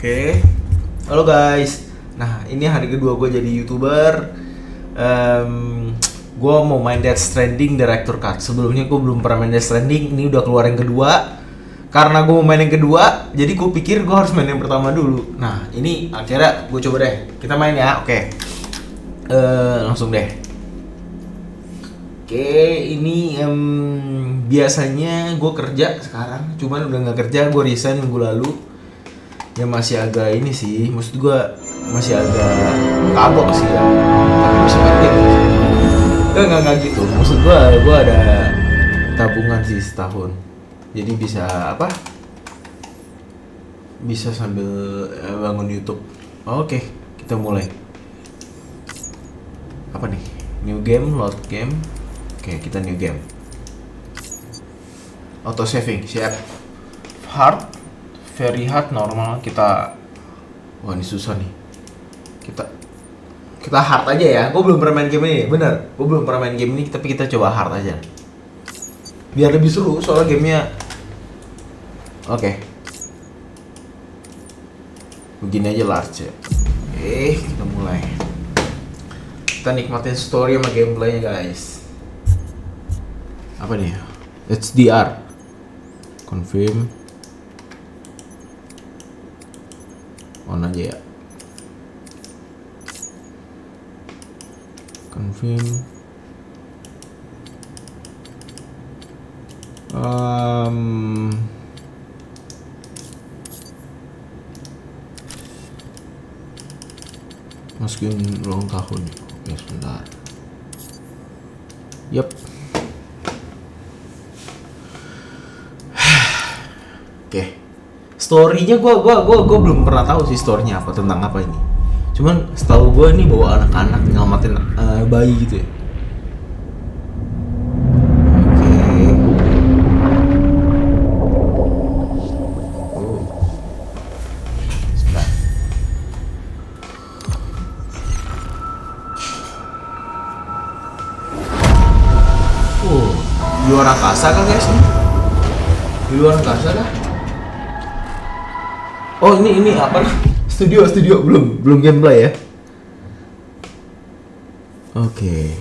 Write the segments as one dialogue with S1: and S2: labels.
S1: Oke. Halo guys. Nah, ini hari kedua gue jadi YouTuber. Gue mau main Death Stranding Director Cut. Sebelumnya gue belum pernah main Death Stranding. Ini udah keluar yang kedua. Karena gue mau main yang kedua, jadi gue pikir gue harus main yang pertama dulu. Nah, ini akhirnya gue coba deh. Kita main ya, oke. Langsung deh. Oke, ini biasanya gue kerja sekarang. Cuman udah gak kerja, gue resign minggu lalu. Ya masih agak ini sih, maksud gue masih agak kagok sih ya. Tapi bisa main game. Enggak gitu. Maksud gue ada tabungan sih setahun. Jadi bisa apa? Bisa sambil bangun YouTube. Oke, kita mulai. Apa nih? New game, load game. Oke, kita new game. Auto saving, siap. Hard, very hard, normal. Kita, wah ini susah nih. Kita hard aja ya. Gue belum pernah main game ini, bener. Gue belum pernah main game ini, tapi kita coba hard aja. Biar lebih seru, soalnya gamenya. Oke. Begini aja large ya. Kita mulai. Kita nikmatin story sama gameplaynya guys. Apa nih? HDR. Confirm. On aja ya. Confirm. Masukin ulang tahun. Oke, sebentar. Yep. Oke. Story-nya gue belum pernah tahu sih story-nya apa, tentang apa ini. Cuman setahu gue ini bawa anak-anak nyelamatin bayi gitu ya. Di luar angkasa kan guys nih? Di luar angkasa kah? Oh ini apa nih? Studio belum gameplay ya? Oke.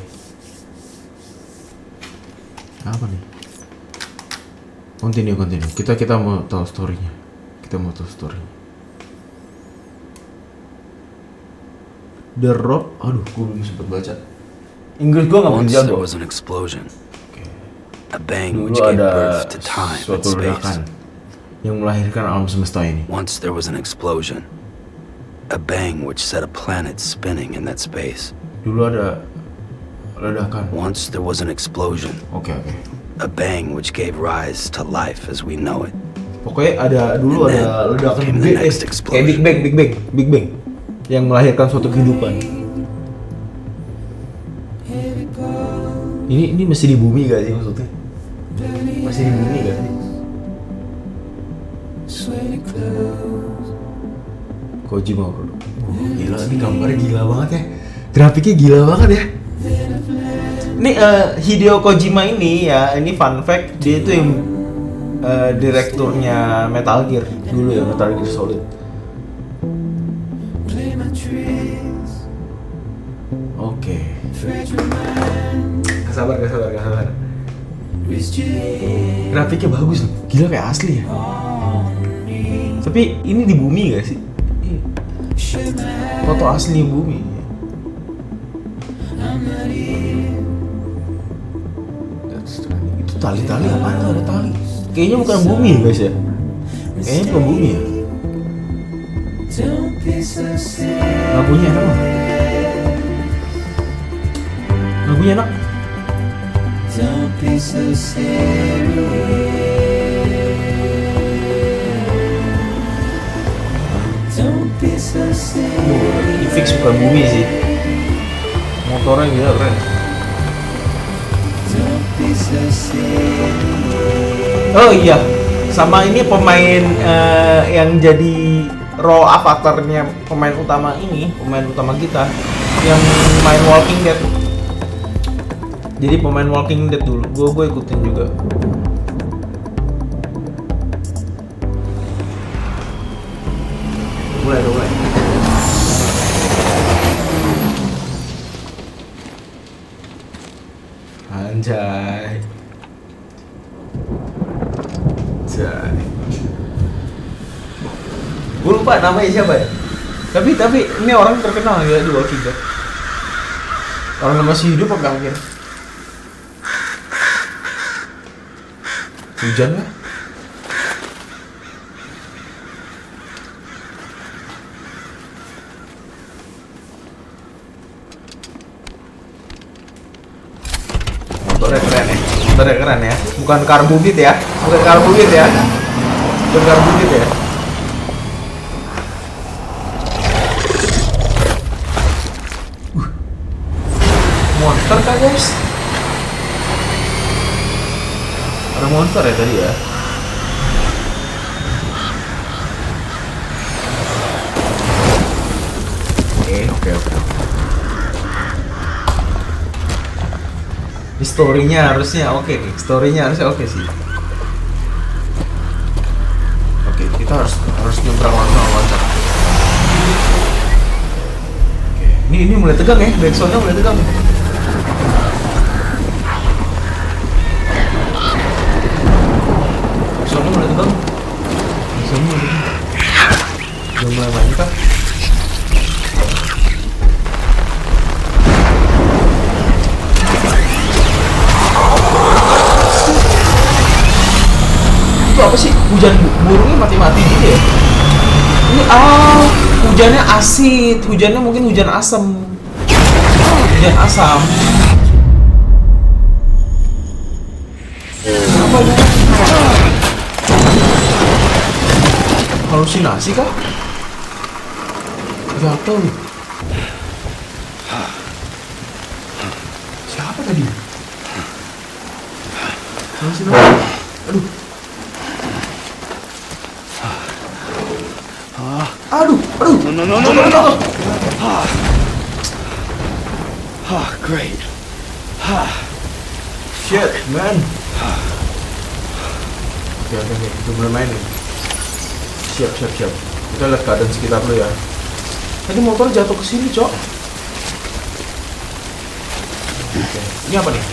S1: Apa nih? Continue. Kita mau tahu story-nya. The Rope. Aduh, gue belum sempet baca. Inggris gue nggak begitu jago.
S2: A bang which gave birth to time and space.
S1: Yang melahirkan alam semesta ini.
S2: Once there was an explosion. A bang which set a planet spinning in that space.
S1: Dulu ada ledakan.
S2: Once there was an explosion.
S1: Oke.
S2: A bang which gave rise to life as we know it.
S1: Pokoknya dulu ada ledakan gede, kayak Big Bang yang melahirkan suatu kehidupan. Ini masih di bumi gak sih maksudnya? Masih di bumi gak sih? Kojima Produk. Gila, ini gambarnya gila banget ya. Grafiknya gila banget ya. Ini Hideo Kojima ini ya, ini fun fact, dia itu yang direkturnya Metal Gear dulu ya, Metal Gear Solid. Oke. Gak sabar. Grafiknya bagus nih, gila kayak asli ya. Tapi ini di bumi gak sih? Foto asli bumi. Itu tali-tali apa? Ada tali. Kayaknya bukan bumi ya guys ya. Kayaknya bukan bumi ya. Lagunya enak loh. Lagunya enak. Ini fix bukan bumi sih. Motornya gila keren. Oh iya, sama ini pemain yang jadi role avatarnya pemain utama kita yang main Walking Dead. Jadi pemain Walking Dead dulu, gue ikutin juga. udah mulai. Anjay. Anjay. Gue lupa namanya siapa ya. Tapi ini orang terkenal ya di Walking Dead. Orang yang masih hidup sampai akhir. Hujan lah. Motornya keren ya. Bukan karbubit ya. Bukan karbubit ya. Monster kah guys? Ada monster ya tadi ya? Oke. Ini story-nya harusnya oke nih. Story-nya harusnya oke sih. Oke, kita harus nyebrang loncat. Oke. Ini mulai tegang ya, backsound-nya mulai tegang. Udah mulai mantap. Itu apa sih? Hujan burungnya mati-mati gitu ya? Ini hujannya asid. Hujannya mungkin hujan asam. Hujan asam. Kenapa ini? Halusinasi kah? Gatel. Siapa tadi? Halusinasi. Aduh. No.
S2: Great.
S1: Shit, man. Oke, itu mulai main nih. Siap. Kita lihat keadaan sekitar lu ya. Tadi motor jatuh ke sini, Cok. Oke. Ini apa nih?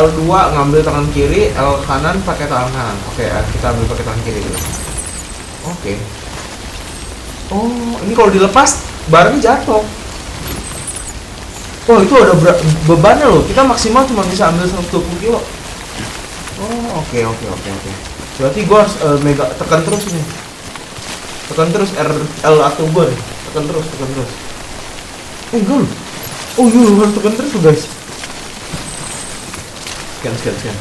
S1: L2 ngambil tangan kiri, L kanan pakai tangan kanan. Oke, kita ambil pakai tangan kiri dulu. Oke. Oh, ini kalau dilepas barangnya jatuh. Oh, itu ada bebannya loh. Kita maksimal cuma bisa ambil 120 kilo. Oh, oke. Berarti gua harus tekan terus ini. Tekan terus L1 gua nih. Tekan terus. Enggak loh. Oh iya, harus tekan terus tuh guys. Scan.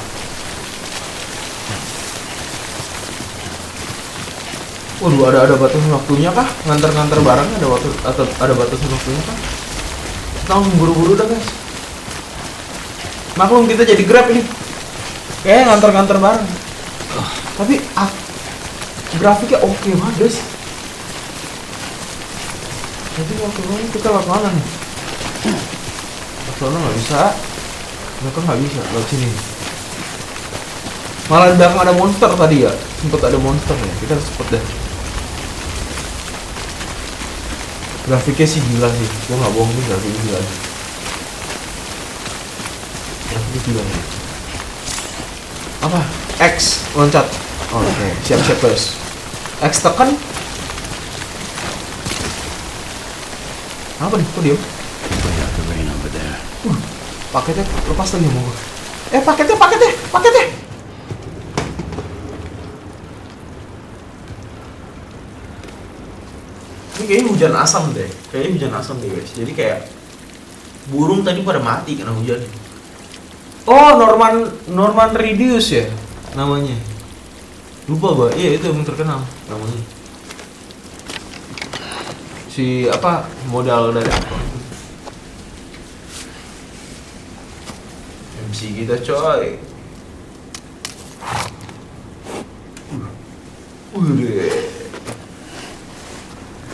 S1: Waduh, ada batasan waktunya kah? Nganter barangnya ada batasan waktunya kah? Kita langsung buru-buru dah guys. Maklum kita jadi Grab ini. Kayaknya nganter barang. Tapi grafiknya oke banget guys. Jadi waktu kita lewat mana nih? Soalnya nggak bisa. Mereka nggak bisa lewat sini. Malah di belakang ada monster tadi ya. Sempet ada monster ya. Kita harus cepet deh. Grafiknya sih gila sih. Gua nggak bohong nih, grafiknya gila. Grafiknya gila nih. Apa? X loncat. Oke, siap guys. X tekan. Apa nih? Kok diem? Paketnya lepas lagi mau gue. Paketnya. Ini kayaknya hujan asam deh. Guys. Jadi kayak burung tadi pada mati karena hujan. Oh, Norman Reedus ya namanya. Lupa gua. Iya, itu yang terkenal namanya. Si apa? Modal dari apa? MC kita coy.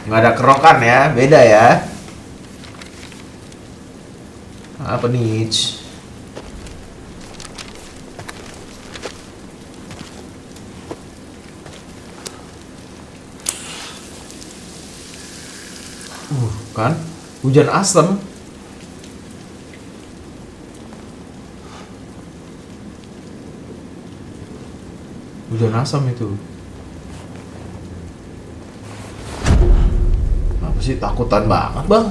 S1: Nggak ada kerokan ya, beda ya. Apa nih? Kan? Hujan asem. Hujan asam itu. Apa sih, takutan banget bang?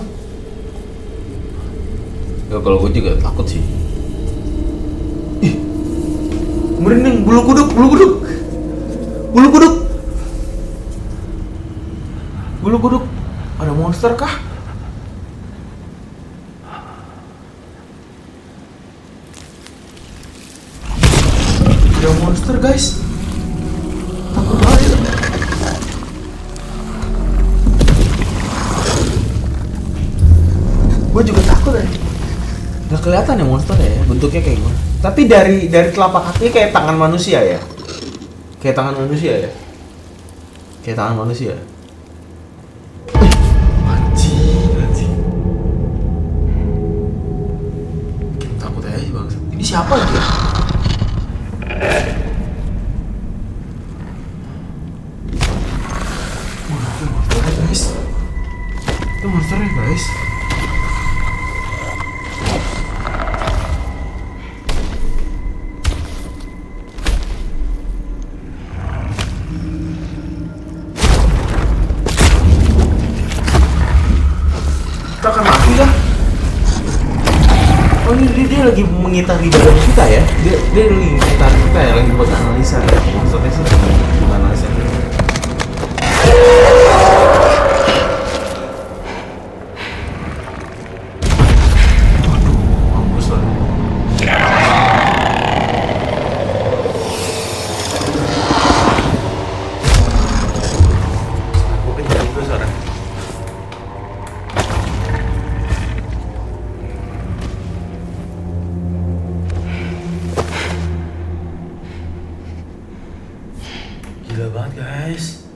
S1: Ya kalau gue juga takut sih. Ih, merinding, bulu kuduk, bulu kuduk, bulu kuduk, bulu kuduk. Ada monster kah? Ada monster guys. Takut banget. Gue juga takut ya. Gak kelihatan ya monster ya, bentuknya kayak gimana. Tapi dari telapak kakinya kayak tangan manusia ya. Kayak tangan manusia ya. Kayak tangan manusia. Anjing. Takut aja bang. Ini siapa lagi ya? Itu monsternya guys. Kita akan mati kah? Oh ini dia lagi mengitari badan kita ya? Dia lagi mengitari kita ya, lagi buat analisa ya. Monsternya sih bukan analisa. Gila banget guys.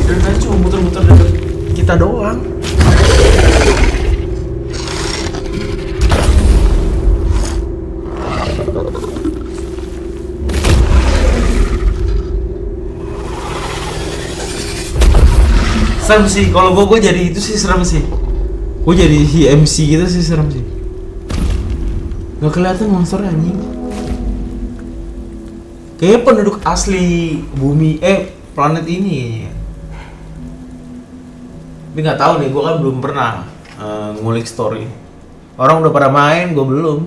S1: Dan tadi cuma muter-muter deket kita doang. Serem sih, kalau gue jadi itu sih serem sih. Gue jadi si MC gitu sih serem sih. Gak kelihatan monsternya anjing. Kayaknya penduduk asli bumi, planet ini. Tapi nggak tahu nih, gue kan belum pernah ngulik story. Orang udah pada main, gue belum.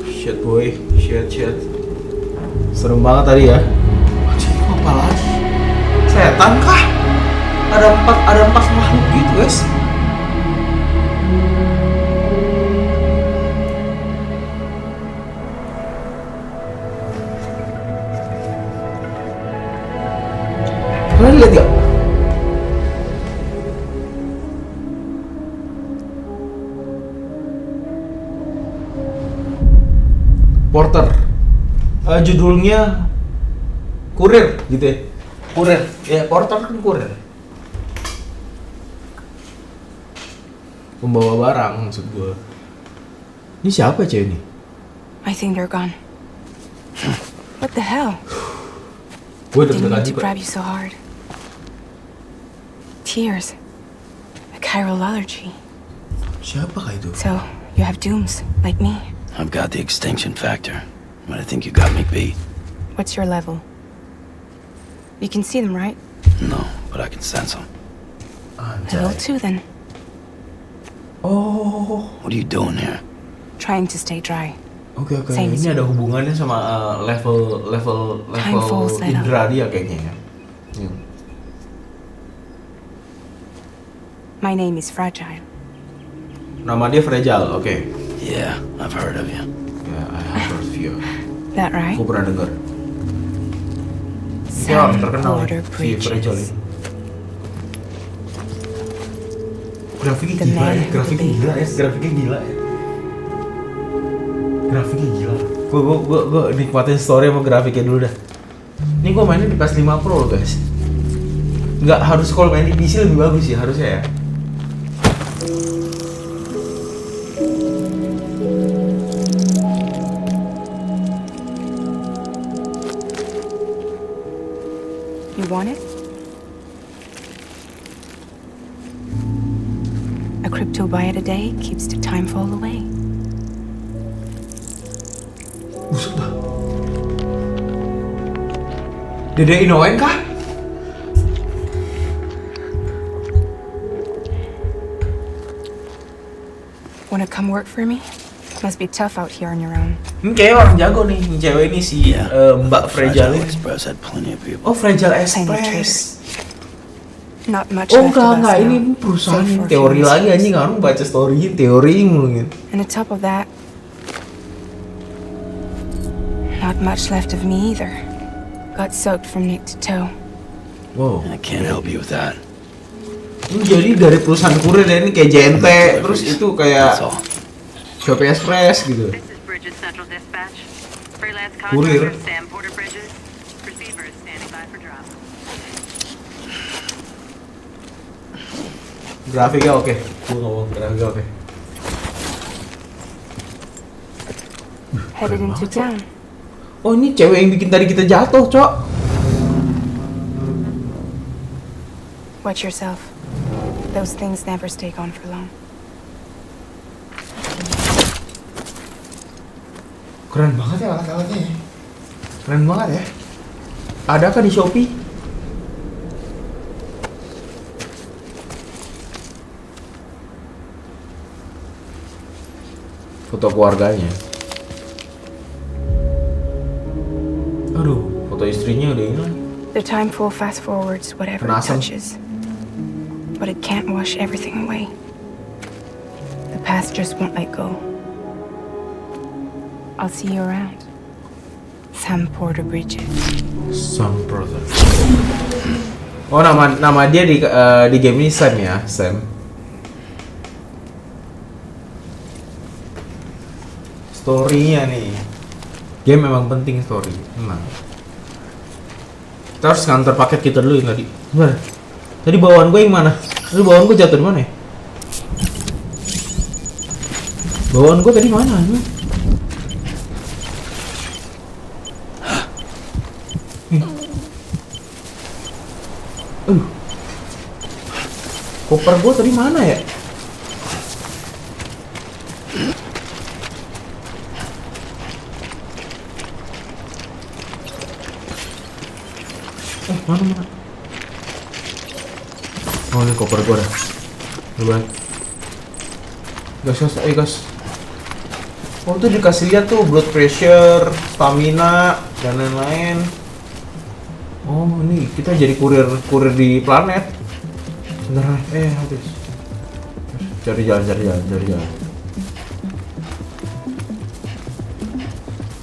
S1: Shit boy, shit. Serem banget tadi ya. Anjing, apa lagi? Setan kah? Ada empat makhluk gitu guys. Kalian lihat gak? Porter. Judulnya kurir gitu ya. Kurir. Ya, porter kan kurir. Pembawa barang maksud gue. Ini siapa cewek ini?
S3: I think they're gone. What the hell?
S1: Gue
S3: Didn't
S1: deg-degan
S3: mean to
S1: juga.
S3: grab you so hard. Tears. A chiral allergy.
S1: Siapa kah itu?
S3: So, you have dooms, like me.
S2: I've got the extinction factor, but I think you got me beat.
S3: What's your level? You can see them, right?
S2: No, but I can sense them.
S3: I will
S1: Anjay.
S3: too, then.
S1: Oh,
S2: What are you doing here?
S3: Trying to stay dry.
S1: oke.
S3: Same
S1: Ini
S3: as
S1: ada hubungannya sama level
S3: Time falls that
S1: indra dia kayaknya ya.
S3: My name is Fragile.
S1: Nama dia Fragile, oke.
S2: Yeah, I've heard of you.
S1: Ya, I have heard of you.
S3: That right?
S1: Aku pernah dengar. Dia
S3: Some
S1: terkenal
S3: border
S1: si Fragile
S3: breaches.
S1: ini. Grafiknya
S3: The
S1: gila
S3: man
S1: ya,
S3: with
S1: grafiknya
S3: the
S1: gila ya,
S3: labels.
S1: grafiknya gila ya. Grafiknya gila. Gue nikmatin story sama grafiknya dulu dah. Ini gue mainnya di PS5 Pro loh guys. Nggak harus, kalau main di PC lebih bagus sih harusnya ya.
S3: You want it? A crypto byte a day keeps the time fall away.
S1: Busuk dah. Dede Inoen kah?
S3: Wanna come work for me? Must be tough out here on your own.
S1: Ini kayak orang jago nih, yang cewek ini si Mbak Fragile.
S2: Fragile Express had plenty of people.
S1: Oh, Fragile
S3: Same
S1: Express.
S3: Not much
S1: Oh
S3: left of us
S1: enggak,
S3: now.
S1: ini perusahaan
S3: Save for a
S1: teori
S3: few
S1: lagi
S3: months.
S1: anjing, orang baca story teori mungkin.
S3: And on top of that, not much left of me either. Got soaked from neck to toe.
S1: Wow.
S2: I can't help you with that.
S1: Ini jadi dari perusahaan kurir ya, ini kayak JNT, terus itu kayak
S2: That's all.
S1: Shopee Express gitu.
S4: This is Bridges Central Dispatch. Freelance
S1: Courier.
S4: contractor Sam Porter Bridges. Receiver is standing by for drop.
S1: Grafiknya oke. Gua ngomong grafiknya oke.
S3: Headed into town.
S1: Oh ini cewek yang bikin tadi kita jatuh, Cok.
S3: Watch yourself. Those things never stay gone for long.
S1: Keren banget ya alat-alatnya ya. Keren banget ya. Ada kah di Shopee? Foto keluarganya. Aduh, foto istrinya udah hilang.
S3: The time full fast forwards whatever it
S1: Penasaran.
S3: touches. But it can't wash everything away. The past just won't let go. I'll see you around. Sam Porter Bridges.
S1: Sam Brother. Oh nama dia di game ini Sam ya, Sam. Story-nya nih. Game memang penting story, memang. Kita harus nganter paket kita dulu yang tadi. Gimana? Tadi bawaan gue yang mana? Tadi bawaan gue jatuh di mana ya? Bawaan gue tadi mana? Koper gue tadi mana ya? Mana? Oh ini koper gue dah. Coba. Gas, ayo gas. Oh tuh dikasih lihat tuh blood pressure, stamina, dan lain-lain. Oh ini kita jadi kurir di planet. Beneran, habis. Cari jalan.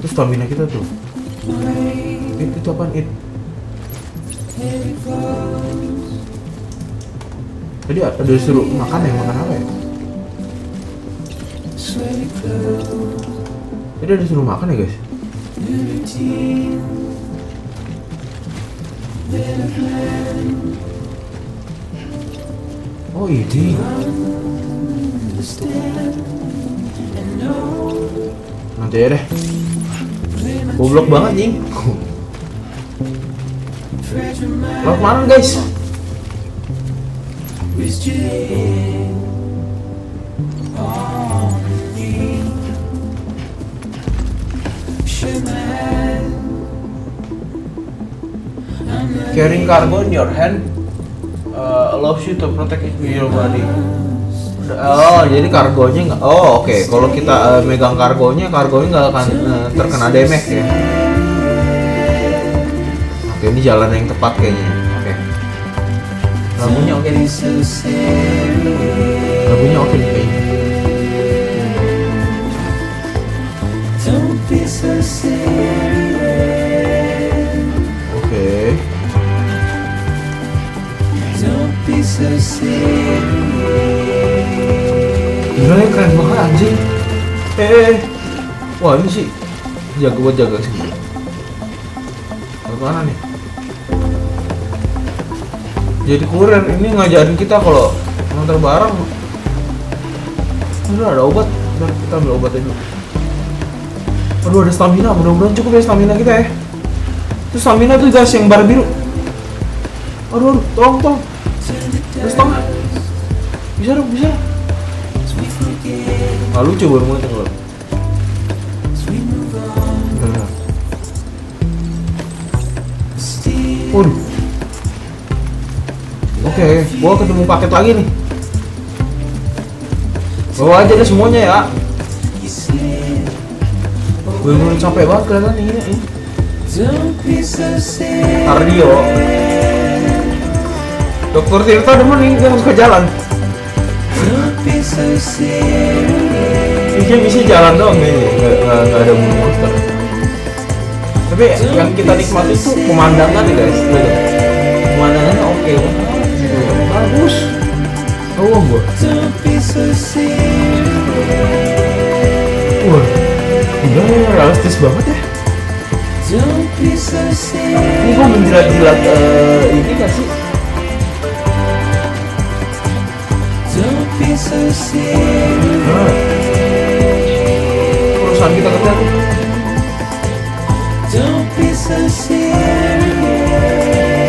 S1: Terus stamina kita tuh. Itu apaan it? Tadi ada disuruh makan apa ya? Tadi ada disuruh makan ya guys? Oh ini. Nanti ya deh. Goblok banget nih. Laut mana guys? Carrying cargo in your hand allows you to protect your body. Oh, jadi kargonya nggak? Oh, oke. Kalau kita megang kargonya nggak akan terkena damage ya. Oke, ini jalan yang tepat kayaknya. Oke. Lagunya oke nih. Lagunya oke nih kayaknya. Oke. Gila ya, keren banget anjing. Wah ini sih jaga sih. Mana nih? Jadi kurir ini ngajarin kita kalau ngantar barang. Udah ada obat, ntar kita ambil obatnya dulu. Aduh ada stamina, mudah-mudahan cukup ya stamina kita ya. Itu stamina tuh guys yang bar biru. Aduh, tolong. Ada setengah. Bisa dong. Ah, lucu baru mulai tenggelam. Waduh. Oke, gua ketemu paket lagi nih. Bawa aja deh semuanya ya. Gue belum capek banget kelihatan ini. Kardio. Dokter Tirta demen nih, dia suka jalan. Dia bisa jalan doang nih, nggak ada monster. Tapi yang kita nikmati itu pemandangan nih guys. Pemandangannya oke. Bagus. Oh gua. Wah, udah realistis banget ya. Ini gua menjilat-jilat ini gak sih? Nah, perusahaan kita kerja tuh.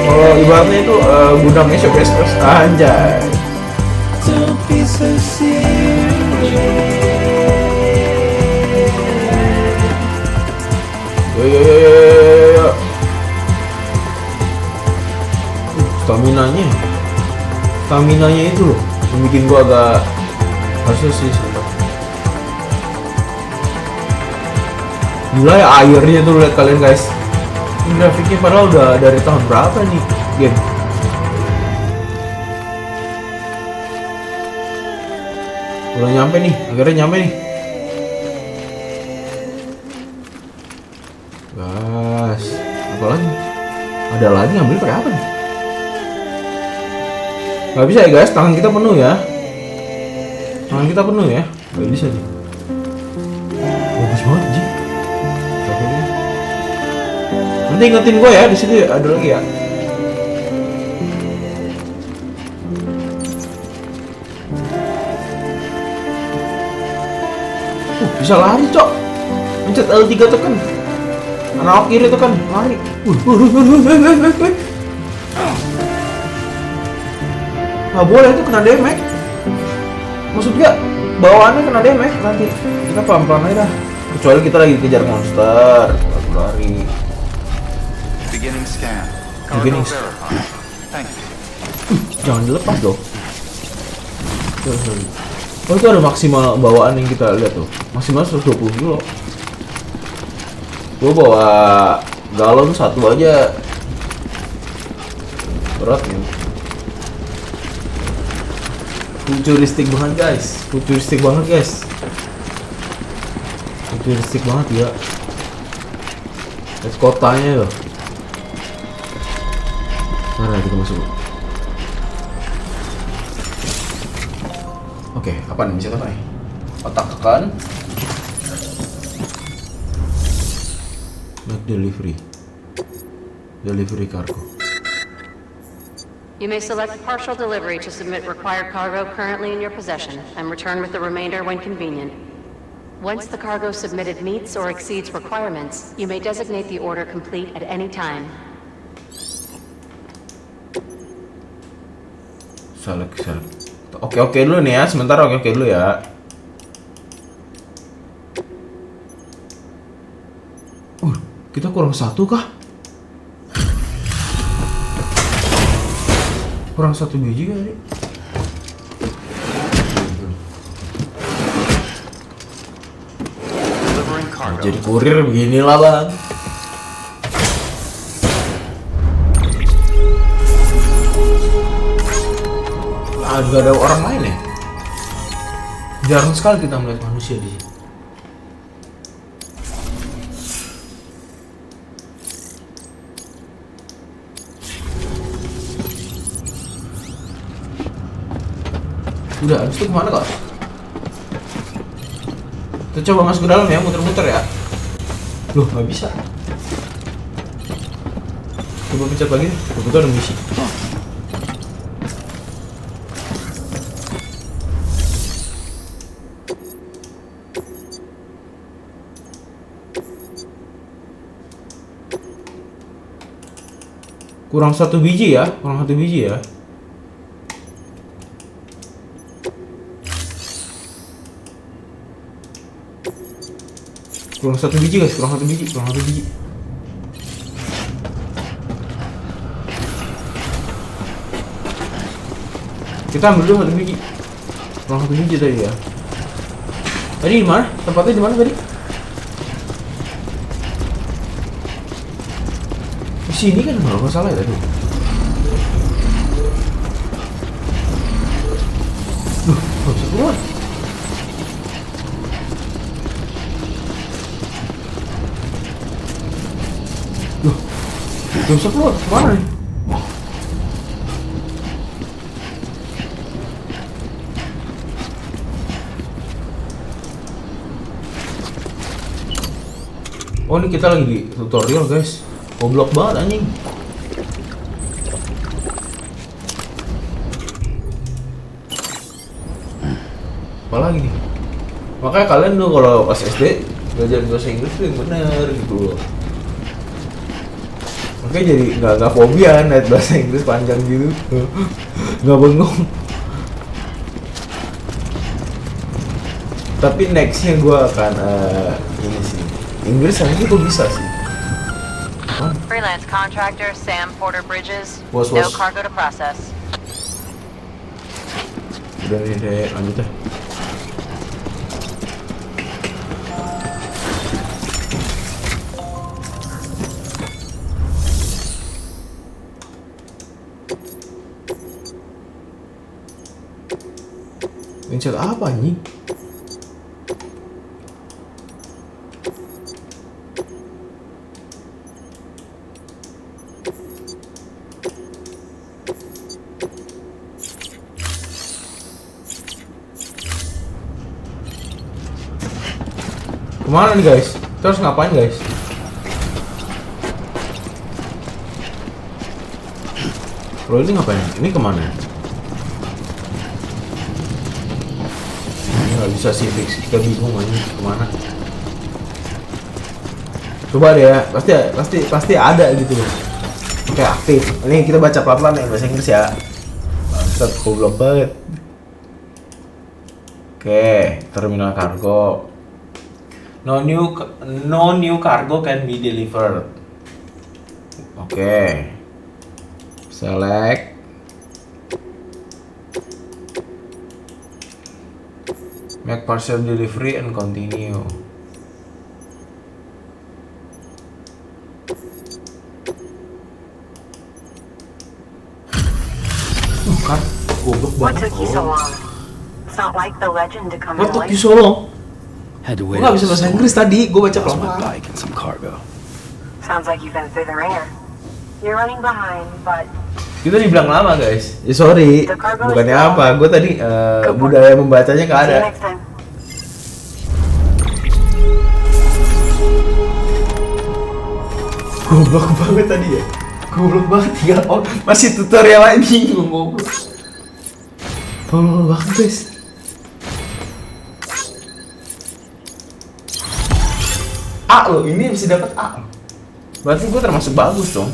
S1: Kalau ibaratnya itu gudangnya Shop Express anjay. Yo. Staminanya itu loh yang bikin gua agak harusnya sih sumpah. Gila ya airnya tuh lihat kalian guys. Ini grafiknya padahal udah dari tahun berapa nih game. Udah nyampe nih, akhirnya nyampe nih. Gas, apa lagi? Ada lagi ngambil pakai apa nih? Gak bisa ya guys, tangan kita penuh ya. Tangan kita penuh ya, gak bisa nih. Bagus banget Ji. Nanti ingetin gue ya, di situ ada lagi ya. Bisa lari cok. Pencet L3 tekan. Analog kiri tekan, lari. Nggak boleh itu kena damage. Maksudnya bawaannya kena damage nanti. Kita pelan-pelan aja dah. Kecuali kita lagi dikejar monster, lari.
S5: Beginning scan.
S1: Beginning
S5: Cargo verified. Thank you.
S1: Jangan dilepas dong. Oh itu ada maksimal bawaan yang kita lihat tuh. Maksimal 120 kilo. Gua bawa galon satu aja. Berat nih. Futuristik banget guys. Futuristik banget ya. Lihat kotanya loh. Mana kita masuk? Oke, apa nih? Bisa apa nih? Otak tekan. Make delivery cargo.
S4: You may select partial delivery to submit required cargo currently in your possession and return with the remainder when convenient. Once the cargo submitted meets or exceeds requirements, you may designate the order complete at any time.
S1: Select. Oke dulu nih ya, sebentar oke dulu ya. Kita kurang satu kah? Kurang satu biji kali.
S5: Delivering cargo.
S1: Jadi kurir beginilah bang. Gak ada orang lain ya? Jarang sekali kita melihat manusia di sini. Udah, habis itu kemana kok? Kita coba masuk ke dalam ya, muter-muter ya. Loh, nggak bisa. Coba pencet lagi, kebetulan ada misi. Kurang 1 biji ya, kurang 1 biji ya. Kurang 1 biji guys, kurang 1 biji, kurang 1 biji. Kita ambil dulu 1 biji. Kurang 1 biji tadi ya. Tadi di mana? Tempatnya di mana tadi? Di sini kan kalau nggak salah ya tadi. Duh, nggak bisa keluar. Duh, nggak bisa keluar. Kemana nih? Oh, ini kita lagi di tutorial guys. Goblok banget anjing. Apa lagi nih? Makanya kalian tuh kalau pas SD belajar bahasa Inggris tuh yang bener gitu loh. Makanya jadi nggak fobia net bahasa Inggris panjang gitu. Nggak bengong. Tapi nextnya gue akan ini sih. Inggris ini gue bisa sih. Apaan?
S4: Freelance contractor Sam Porter Bridges.
S1: Was.
S4: No cargo to process.
S1: Udah nih deh, lanjut deh. Pencet apa anjing? Kemana nih guys? Terus ngapain guys? Kalau ini ngapain? Ini kemana? Ini nggak bisa sih fix. Kita bingung aja kemana. Coba deh ya. Pasti ada gitu loh. Oke, aktif. Ini kita baca pelan-pelan ya bahasa Inggris ya. Bangsat, goblok banget. Oke, terminal kargo. No new cargo can be delivered. Oke. Select. Make parcel delivery and continue. Kan goblok
S6: What
S1: banget.
S6: took you so long? It's not like the legend to come
S1: What
S6: in
S1: took you
S6: late.
S1: so long?
S2: Had to
S1: Gue
S2: wait.
S1: gak bisa bahasa Inggris tadi, gue baca
S2: Lost my
S1: pelan-pelan.
S2: bike and some cargo.
S6: Sounds like you've been through the ringer. You're running behind, but
S1: Kita dibilang lama guys. Ya sorry, bukannya apa. Gue tadi budaya membacanya gak
S6: see
S1: ada.
S6: you next time.
S1: Goblok banget tadi ya. Goblok banget ya. Oh, masih tutorial lagi goblok. Tolol banget guys. A loh, ini bisa dapat A. Berarti gue termasuk bagus dong.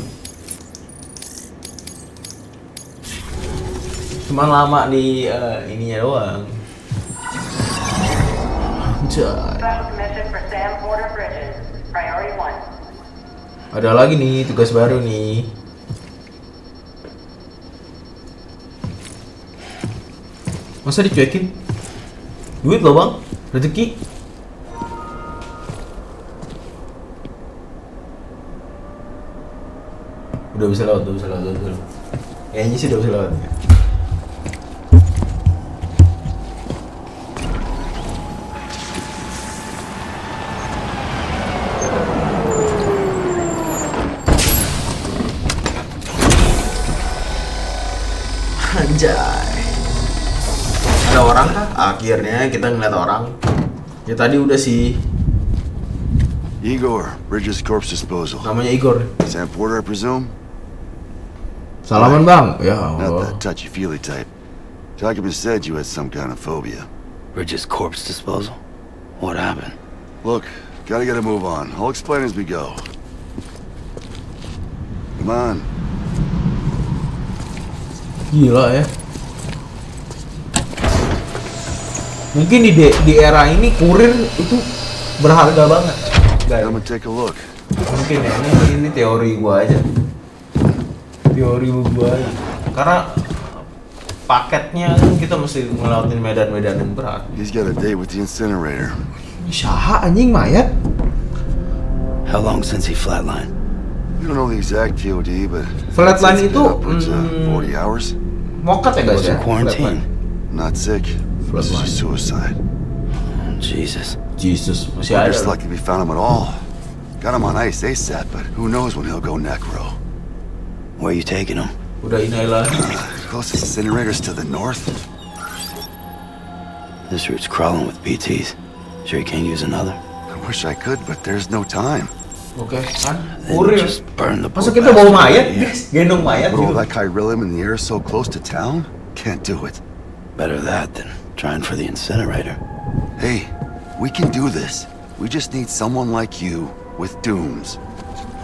S1: Cuma lama di ininya doang. Anjay.
S4: Special commission for Sam Porter Bridges. Priority 1.
S1: Ada lagi nih tugas baru nih. Masa dicuekin? Duit loh bang, rezeki. Udah bisa lewat. Kayaknya sih udah bisa lewat. Anjay. Ada orang kah? Akhirnya kita ngeliat orang. Ya tadi udah sih.
S7: Igor, Bridges Corpse Disposal.
S1: Namanya Igor.
S7: Sam Porter, I presume?
S1: Salaman bang. Ya
S7: Not
S1: Allah.
S7: that touchy-feely type. Document said you had some kind of phobia.
S2: Bridges corpse disposal? What happened?
S7: Look, gotta get a move on. I'll explain as we go. Come on.
S1: Gila ya. Mungkin di era ini kurir itu berharga banget.
S7: I'm gonna take a look.
S1: Mungkin ya, ini teori gua aja. Teori gua aja. Karena paketnya kan kita mesti ngelewatin medan-medan yang berat.
S7: He's got a date with the incinerator.
S1: Syaha anjing mayat.
S2: How long since he flatlined?
S7: We don't know the exact TOD, but
S1: Flatline
S7: it's
S1: itu,
S7: upwards of 40 hours.
S1: Mokat ya
S2: He
S1: guys
S2: was
S1: ya.
S2: in quarantine.
S7: Not sick. This is
S1: Flatline.
S7: just suicide.
S2: Jesus.
S1: Jesus, masih
S7: We're
S1: ada.
S7: just lucky we found him at all. Got him on ice ASAP, but who knows when he'll go necro.
S2: Where you taking him?
S1: Udah inilah.
S7: Closest incinerator's to the north.
S2: This route's crawling with BTs. Sure you can't use another?
S7: I wish I could, but there's no time.
S1: Oke, kan?
S2: Then
S1: Kurir.
S2: just burn the
S1: Masa
S2: poor
S1: kita bawa
S2: bastard
S1: mayat,
S2: out of here.
S1: guys? Gendong mayat
S7: But all
S1: gitu.
S7: that chiralium in the air so close to town? Can't do it.
S2: Better that than trying for the incinerator.
S7: Hey, we can do this. We just need someone like you with dooms.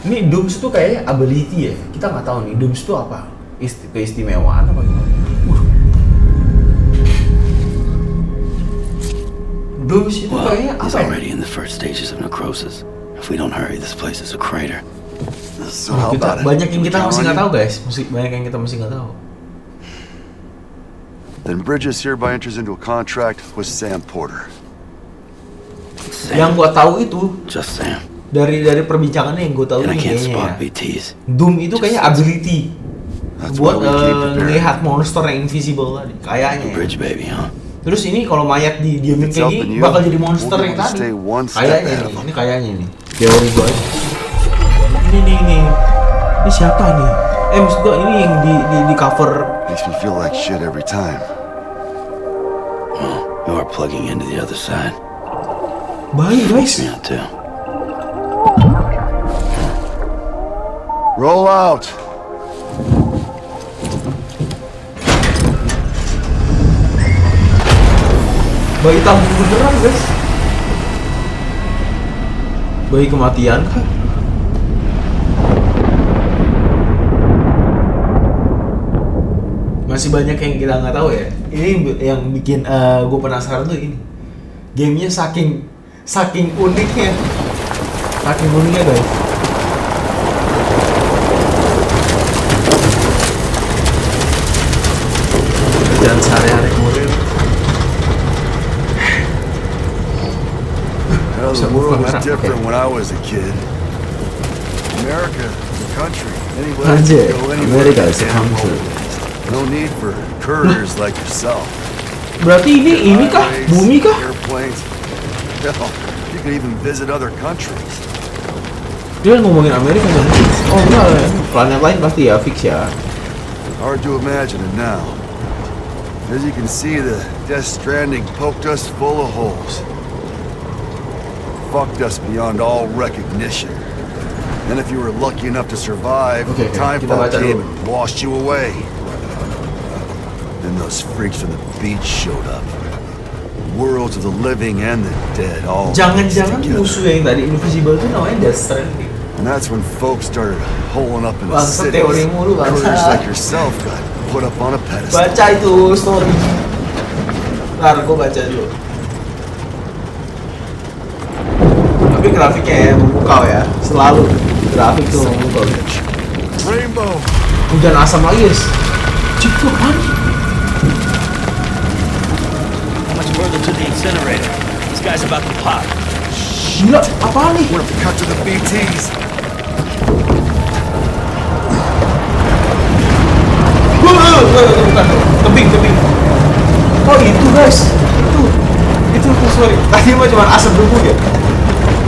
S1: Ini Dooms tuh kayaknya ability ya. Kita nggak tahu nih Dooms tuh apa. Keistimewaan apa gimana? Dooms itu
S2: Well,
S1: kayaknya
S2: he's
S1: apa ya?
S2: already in the first stages of necrosis. If we don't hurry, this place is a crater.
S7: So how
S1: Kita,
S7: about it?
S1: banyak yang
S7: We
S1: kita
S7: count
S1: masih
S7: on
S1: nggak
S7: you?
S1: tahu guys. Banyak yang kita masih nggak tahu.
S7: Then Bridges hereby enters into a contract with Sam Porter.
S2: Sam,
S1: Yang gua tahu itu
S2: just Sam.
S1: dari perbincangannya yang gua tahu
S2: And I
S1: ini
S2: can't
S1: kayaknya
S2: spot
S1: ya.
S2: BTs.
S1: Doom itu kayaknya ability
S7: That's
S1: buat
S7: why we keep preparing.
S1: ngelihat monster yang invisible tadi. Kayaknya. ya.
S2: Bridge baby, huh?
S1: Terus ini kalau mayat didiemin
S7: It's
S1: kayak
S7: helping
S1: gini
S7: you.
S1: bakal jadi monster
S7: We'll be
S1: yang
S7: able to
S1: tadi.
S7: stay one step
S1: Kayaknya
S7: ahead
S1: nih,
S7: of them.
S1: ini kayaknya nih. Teori gua aja. Ini. Ini siapa nih? Maksud gua ini yang di cover.
S7: Makes me feel like shit every time.
S2: Well, you are plugging into the other side.
S1: Bayi guys.
S2: Me out too.
S7: Roll out!
S1: Bayi tabung beneran guys. Bayi kematian kah? Masih banyak yang kita nggak tahu ya. Ini yang bikin gue penasaran tuh ini. Gamenya saking uniknya. Saking uniknya guys. Kerjaan sehari-hari kurir.
S7: Well,
S1: So
S7: the
S1: we'll
S7: world
S1: flip
S7: was
S1: that up,
S7: different
S1: okay.
S7: when I was a kid. America is a country. Anybody
S1: Anjir,
S7: can go anywhere.
S1: America is a
S7: Damn
S1: country.
S7: well. No need for couriers like yourself.
S1: Berarti ini kah?
S7: Highways,
S1: Bumi kah?
S7: Airplanes. Hell, you can even visit other countries.
S1: Dia ngomongin Amerika kan? Oh enggak, planet lain pasti ya fix ya.
S7: Hard to imagine it now. As you can see, the Death Stranding poked us full of holes. Fucked us beyond all recognition. And if you were lucky enough to survive,
S1: Okay, kita
S7: Timefall
S1: baca
S7: came
S1: dulu.
S7: and washed you away. Then those freaks from the beach showed up. Worlds of the living and the dead all mixed
S1: Jangan-jangan
S7: together.
S1: musuh yang tadi invisible itu namanya Death Stranding.
S7: And that's when folks started holing up in the
S1: Bangsa
S7: cities.
S1: teori mulu, bangsa.
S7: Couriers like yourself got put up on a pedestal.
S1: Baca itu story. Ntar gue baca dulu. Tapi grafiknya ya memukau ya, selalu grafik tuh memukau.
S7: Rainbow!
S1: Hujan asam lagi guys. Cip tuh apaan?
S8: How much further to the incinerator? This guy's about to pop.
S1: Gila, apaan nih?
S7: What if we cut to the BTs?
S1: Bukan, tebing. Oh itu guys, itu sorry. Tadi mah cuma asap debu ya.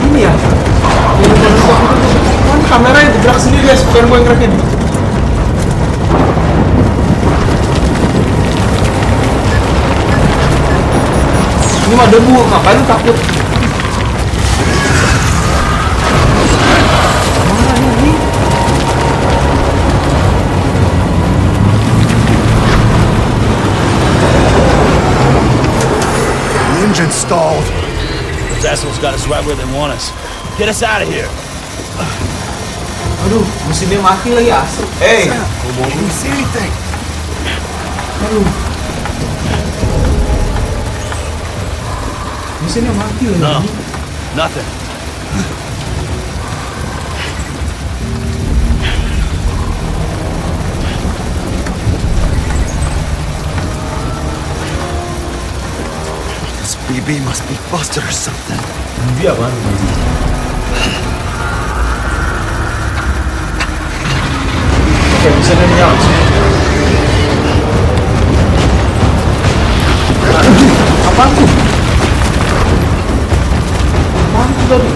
S1: Ini ya. Ini kan kameranya bergerak sendiri guys, bukan gue yang gerakin. Ini mah debu, ngapain lu takut? Mana ini?
S7: The engine stalled.
S8: Those assholes got us right where they want us. Get us out of here.
S1: Aduh, mesinnya mati lagi asap. Hey,
S7: Can you see anything?
S1: Aduh. Mesinnya mati lagi.
S2: No, nothing.
S7: This BB must be busted or something.
S1: Bibi apaan? Oke, mesinnya nyala. Apaan tuh? Apaan tuh tadi?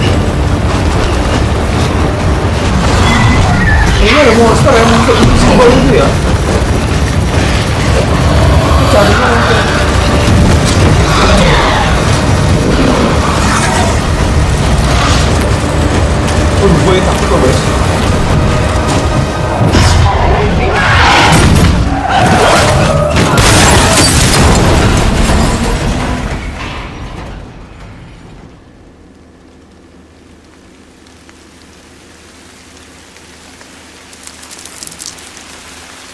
S1: Ini ada monster yang masuk di simbol itu ya? Carinya monster. Oh, gue takut kok guys.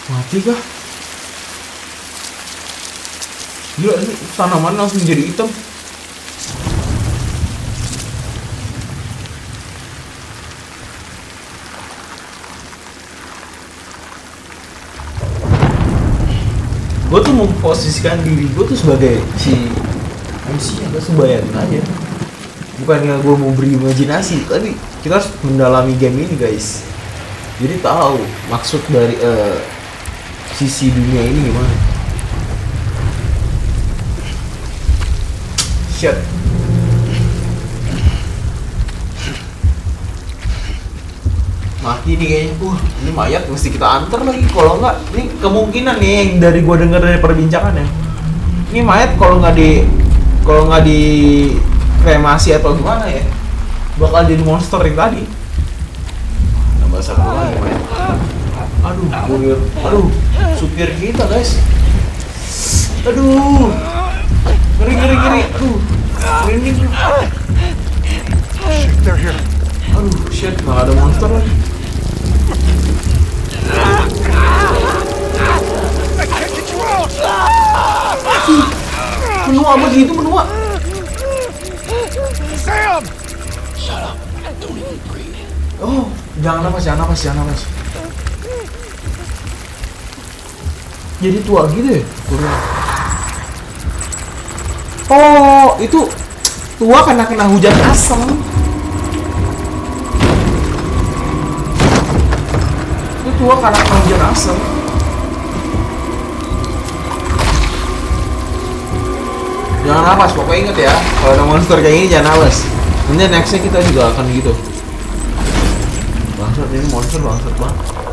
S1: Mati kah? Gila, ini tanaman langsung jadi hitam. Gue tuh memposisikan diri gue tuh sebagai si MC, gue bayangin aja. Bukannya gue mau berimajinasi, tapi kita harus mendalami game ini guys. Jadi tahu maksud dari sisi dunia ini gimana. Shit. Mati nih kayaknya. Ini mayat mesti kita antar lagi. Kalau enggak, ini kemungkinan nih yang dari gua dengar dari perbincangannya. Ini mayat kalau nggak di kremasi atau gimana ya, bakal jadi monster yang tadi. Nambah satu lagi mayat. Aduh, supir kita guys. Aduh, ngeri. Aduh, merinding.
S5: They're here.
S1: Aduh, shit, malah ada monster lagi. Menua begitu, menua.
S5: Sam!
S1: Oh, jangan napas. Jadi tua gitu ya? Oh, itu tua karena kena hujan asam. Itu tua karena kena hujan asam. Jangan napas, pokoknya inget ya. Kalau ada monster kayak ini jangan napas. Nanti nextnya kita juga akan gitu. Bangsat, ini monster bangsat banget.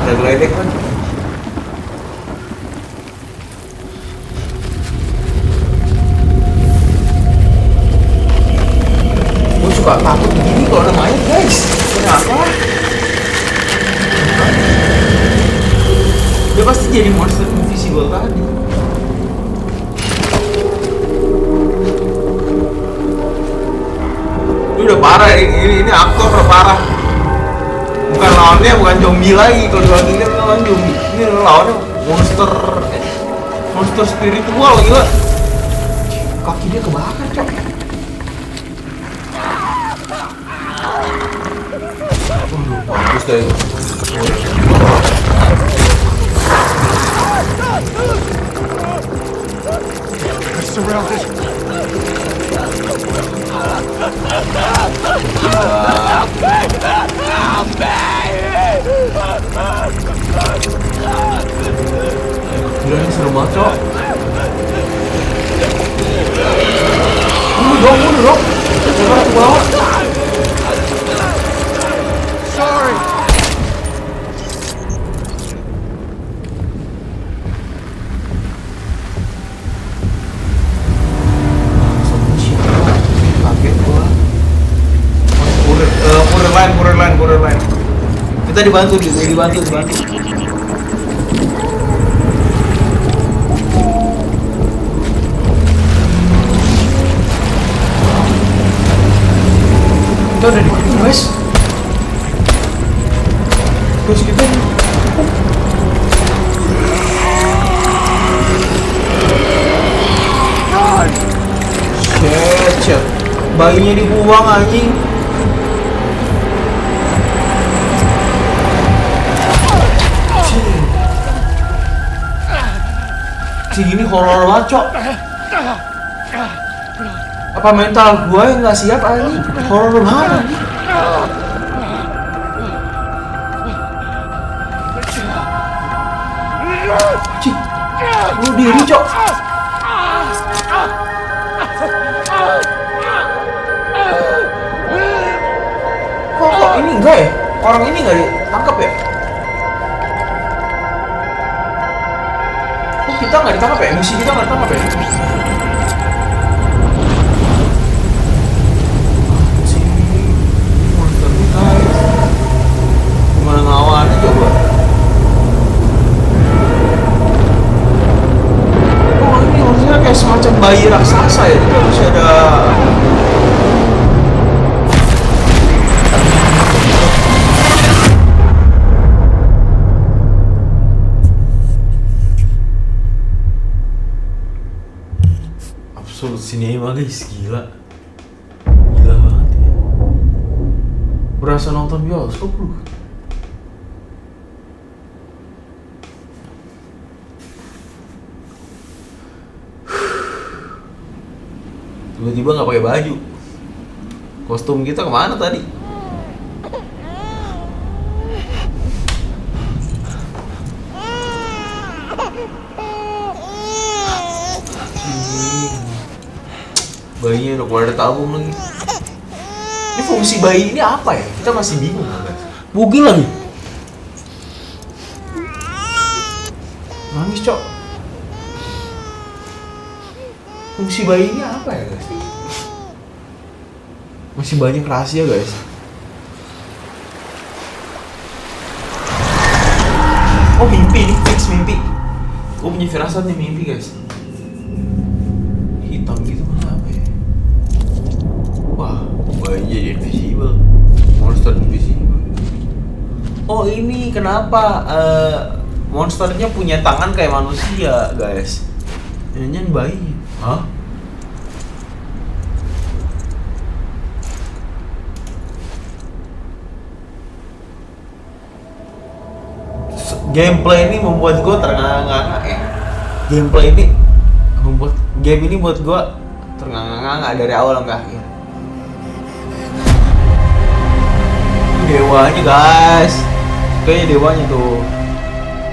S1: Ada geledek kan? Gue suka takut begini kalau ada mayat guys. Kenapa? Dia pasti jadi monster invisible tadi. Ini udah parah, ini aktor udah parah. Bukan lawannya, bukan zombie lagi. Kalau dibilang ini lawan zombie, ini lawannya monster spiritual gila. Kaki dia kebakar cok. Bagus deh.
S5: Surrounded.
S1: Gila ini seru banget cok. Mundur dong. Jangan aku bawa.
S5: Sorry.
S1: Kaget gua. Kurir line. Kita dibantu. Terus kita shit. Bayinya dibuang anjing. Cing, ini horor banget, Cok. Apa mental gua yang nggak siap anjing? Horor banget anjing. Cing, lu diri, Cok. Kok ini enggak ya? Orang ini nggak ditangkap ya? Kok kita nggak ditangkap ya? Misi kita nggak ditangkap ya? Monster guys. Gimana ngelawannya coba? Oh ini maksudnya kayak semacam bayi raksasa ya? Itu masih ada. Absolut Cinema guys, gila banget ya. Berasa nonton bioskop lu. Tiba-tiba nggak pakai baju. Kostum kita kemana tadi? Bayinya udah keluar dari tabung lagi. Ini fungsi bayi ini apa ya? Kita masih bingung guys. Bugil lagi. Nangis, Cok. Fungsi bayi ini apa ya guys? Masih banyak rahasia guys. Oh mimpi, ini fix mimpi. Gue punya firasat nih mimpi guys. Hitam gitu apa ya? Wah, bayi jadi invisible. Monster invisible. Oh ini kenapa monsternya punya tangan kayak manusia guys? Ini bayi. Hah? Gameplay ini membuat gue ternganga-nganga ya. Gameplay ini membuat game ini buat gue ternganga-nganga dari awal sampai akhir. Dewanya guys, kayaknya dewanya tuh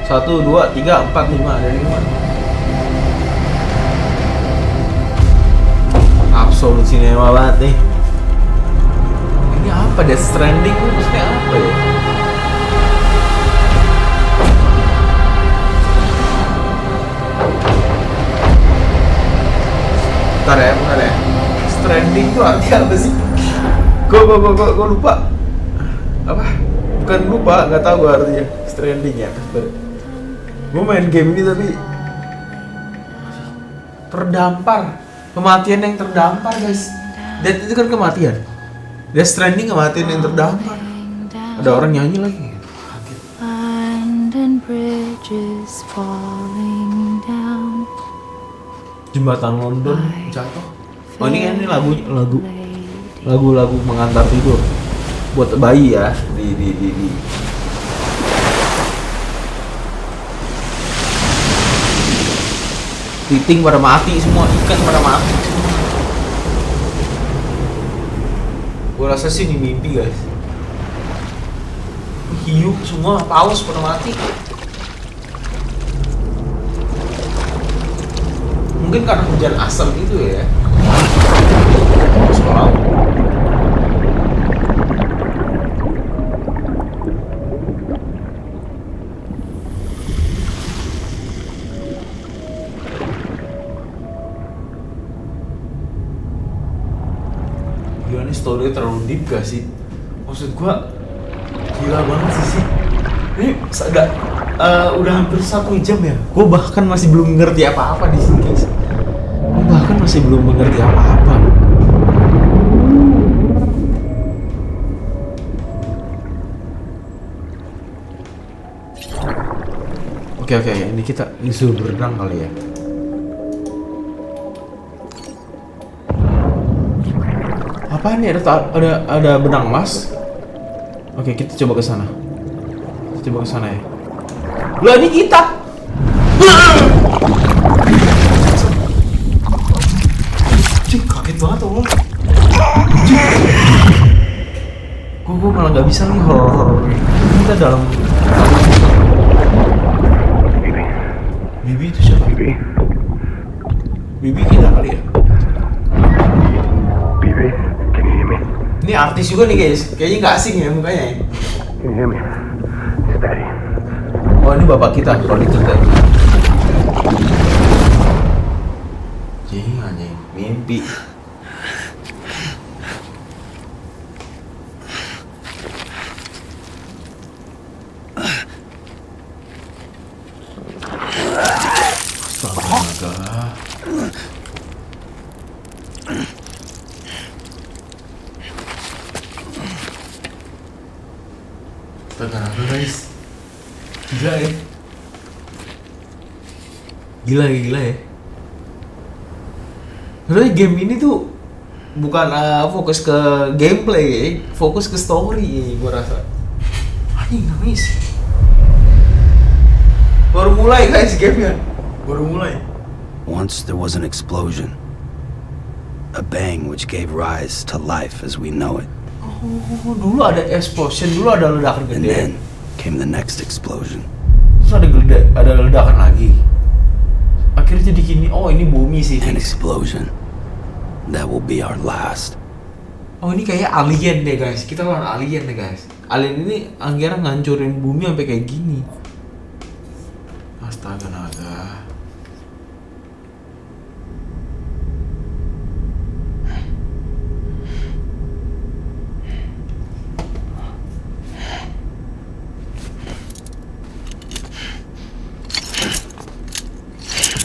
S1: 1, 2, 3, 4, 5 ada 5. Absolut Cinema banget nih. Ini apa? Death Stranding itu maksudnya apa ya? Bentar ya. Stranding itu artinya apa sih? Gue lupa. Apa? Bukan lupa, nggak tahu gue artinya. Stranding ya. Gue main game ini tapi terdampar. Kematian yang terdampar guys. Death itu kan kematian. Death Stranding kematian yang terdampar. Ada orang nyanyi lagi. Jembatan London jatuh. Oh ini lagu mengantar tidur buat bayi ya di Titing pada mati semua, ikan pada mati semua. Gue rasa sih ini mimpi guys. Hiu semua, paus pada mati. Mungkin karena hujan asam itu ya. Soal gila nih story terlalu deep gak sih? Maksud gua gila banget sih. Ini udah hampir 1 jam ya. Gua bahkan masih belum ngerti apa-apa di sini guys. Masih belum mengerti apa-apa. Oke, ini kita disuruh berenang kali ya. Apaan nih? Ada benang emas. Oke, kita coba ke sana. Ya. Lah, ini kita. Cik, kaget banget Allah. Gue malah nggak bisa nih horor. Kita dalam. Bibi itu siapa? Bibi kita kali ya.
S9: Bibi, can you hear me?
S1: Ini artis juga nih guys. Kayaknya nggak asing ya mukanya.
S9: Can you hear me? It's Daddy.
S1: Oh, ini bapak kita kalau diceritain. Anjing, mimpi. Astaga. Tekan apa guys? Gila ya. Sebenarnya game ini tuh bukan fokus ke gameplay ya, fokus ke story ya, gue rasa. Anjing nangis. Baru mulai guys gamenya.
S2: Once there was an explosion. A bang which gave rise to life as we know it.
S1: Oh, dulu ada explosion, dulu ada ledakan
S2: And
S1: gede.
S2: then came the next explosion.
S1: Terus ada ledakan lagi. Akhirnya jadi gini, oh ini bumi sih.
S2: An explosion. That will be our last.
S1: Oh ini kayak alien deh guys, kita lawan alien deh guys. Alien ini akhirnya ngancurin bumi sampai kayak gini. Astaga naga.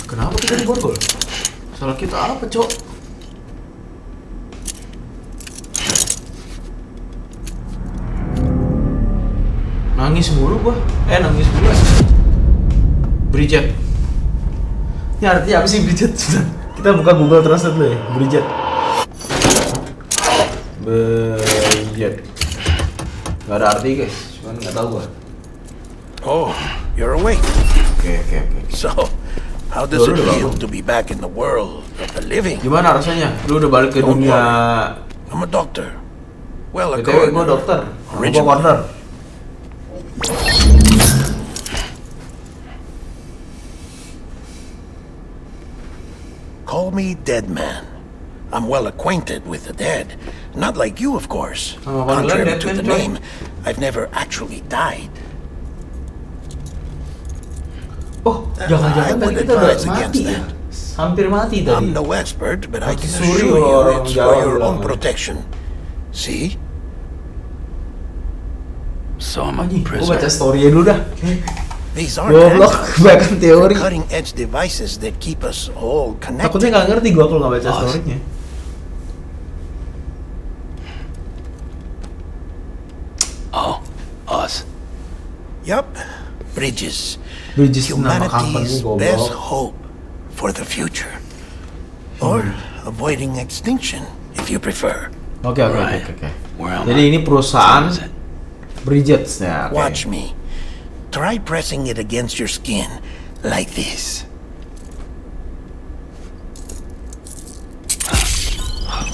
S1: Kenapa kita diborgol? Salah kita apa, Cok? Nangis mulu gua. Bridget. Ini artinya apa sih Bridget? Kita buka Google Translate dulu ya. Bridget. Gak ada arti guys, cuman gak tahu gua.
S10: Oh, you're awake.
S1: Oke.
S10: So, how does it feel to be back in the world of the living?
S1: Gimana rasanya? Lu udah balik ke dunia.
S10: I'm a doctor. Well,
S1: BTW gua dokter. Gua corner.
S10: Call me Dead Man. I'm well acquainted with the dead. Not like you, of course. Contrary to the name, I've never actually died.
S1: Oh, jangan-jangan tadi kita udah mati ya? Hampir mati tadi.
S10: I'm no expert, but I can assure you it's for your own protection. See?
S2: So I'm a
S1: Gua baca
S2: prisoner.
S1: story-nya dulu dah.
S10: These aren't
S1: Goblok, kebanyakan teori.
S10: cutting-edge devices that keep us all connected.
S1: Takutnya nggak ngerti gua kalau nggak baca story-nya.
S2: Oh, us.
S10: Yup. Bridges.
S1: Bridges nama company
S10: Humanity's
S1: goblok.
S10: best hope for the future. Or avoiding extinction, if you prefer.
S1: Oke.
S2: Where am
S1: Jadi
S2: I?
S1: ini perusahaan
S2: What is it?
S1: Bridges ya. Oke.
S10: Watch me. Try pressing it against your skin, like this.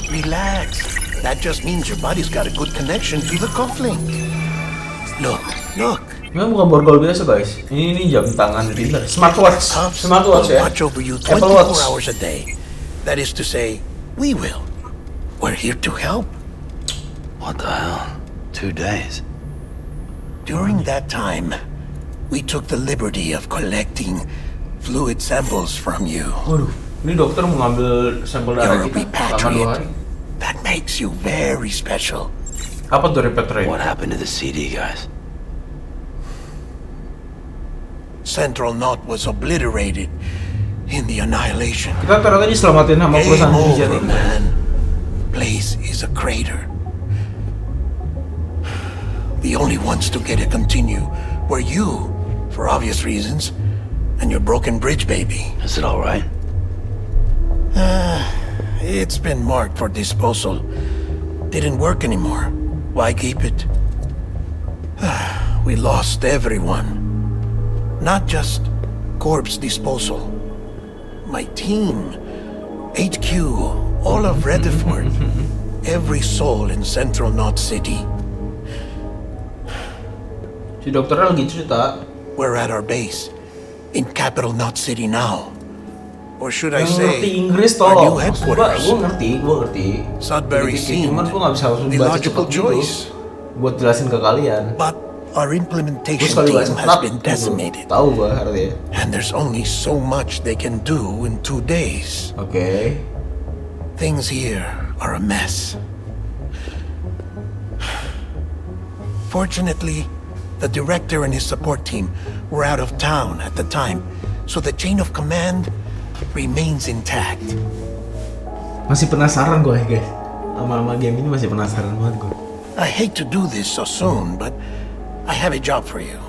S10: Relax. That just means your body's got a good connection to the cufflink. Look.
S1: Ini bukan borgol biasa guys. Ini jam tangan pintar. Smartwatch
S10: Will
S1: ya.
S10: watch over you
S1: Apple
S10: 24
S1: Watch.
S10: hours a day. That is to say, we will. We're here to help.
S2: What the hell? 2 days.
S10: During that time, we took the liberty of collecting fluid samples from you.
S1: Waduh, ini dokter mau ngambil sampel darah
S10: You're a
S1: kita selama 2
S10: repatriate.
S1: hari.
S10: That makes you very special.
S1: Apa tuh repatriate?
S2: What happened to the CD guys?
S10: Central Knot was obliterated in the annihilation.
S1: Kita ternyata diselamatin sama
S10: Game
S1: perusahaan Bridget
S10: over,
S1: ini.
S10: man. Place is a crater. The only ones to get it continue were you, for obvious reasons, And your broken bridge, baby.
S2: Is it all right?
S10: It's been marked for disposal. Didn't work anymore. Why keep it? We lost everyone. Not just corpse disposal. My team, HQ, all of Redford, every soul in Central Knot City.
S1: Si dokternya lagi cerita.
S10: We're at our base, in capital Knot City now. Or should I say,
S1: ngerti Inggris toh.
S10: our new headquarters.
S1: Gue ngerti.
S10: Sudbury seemed
S1: Cuman gue nggak bisa langsung
S10: the
S1: baca
S10: logical
S1: cepat
S10: choice.
S1: gitu. Buat jelasin ke kalian.
S10: But our implementation
S1: Terus
S10: team has been decimated.
S1: Tahu gue artinya.
S10: And there's only so much they can do in 2 days.
S1: Oke.
S10: Things here are a mess. Fortunately, the director and his support team were out of town at the time, so the chain of command remains intact.
S1: Masih penasaran gue guys. Sama game ini masih penasaran banget gue.
S10: I hate to do this so soon, but I have a job for you.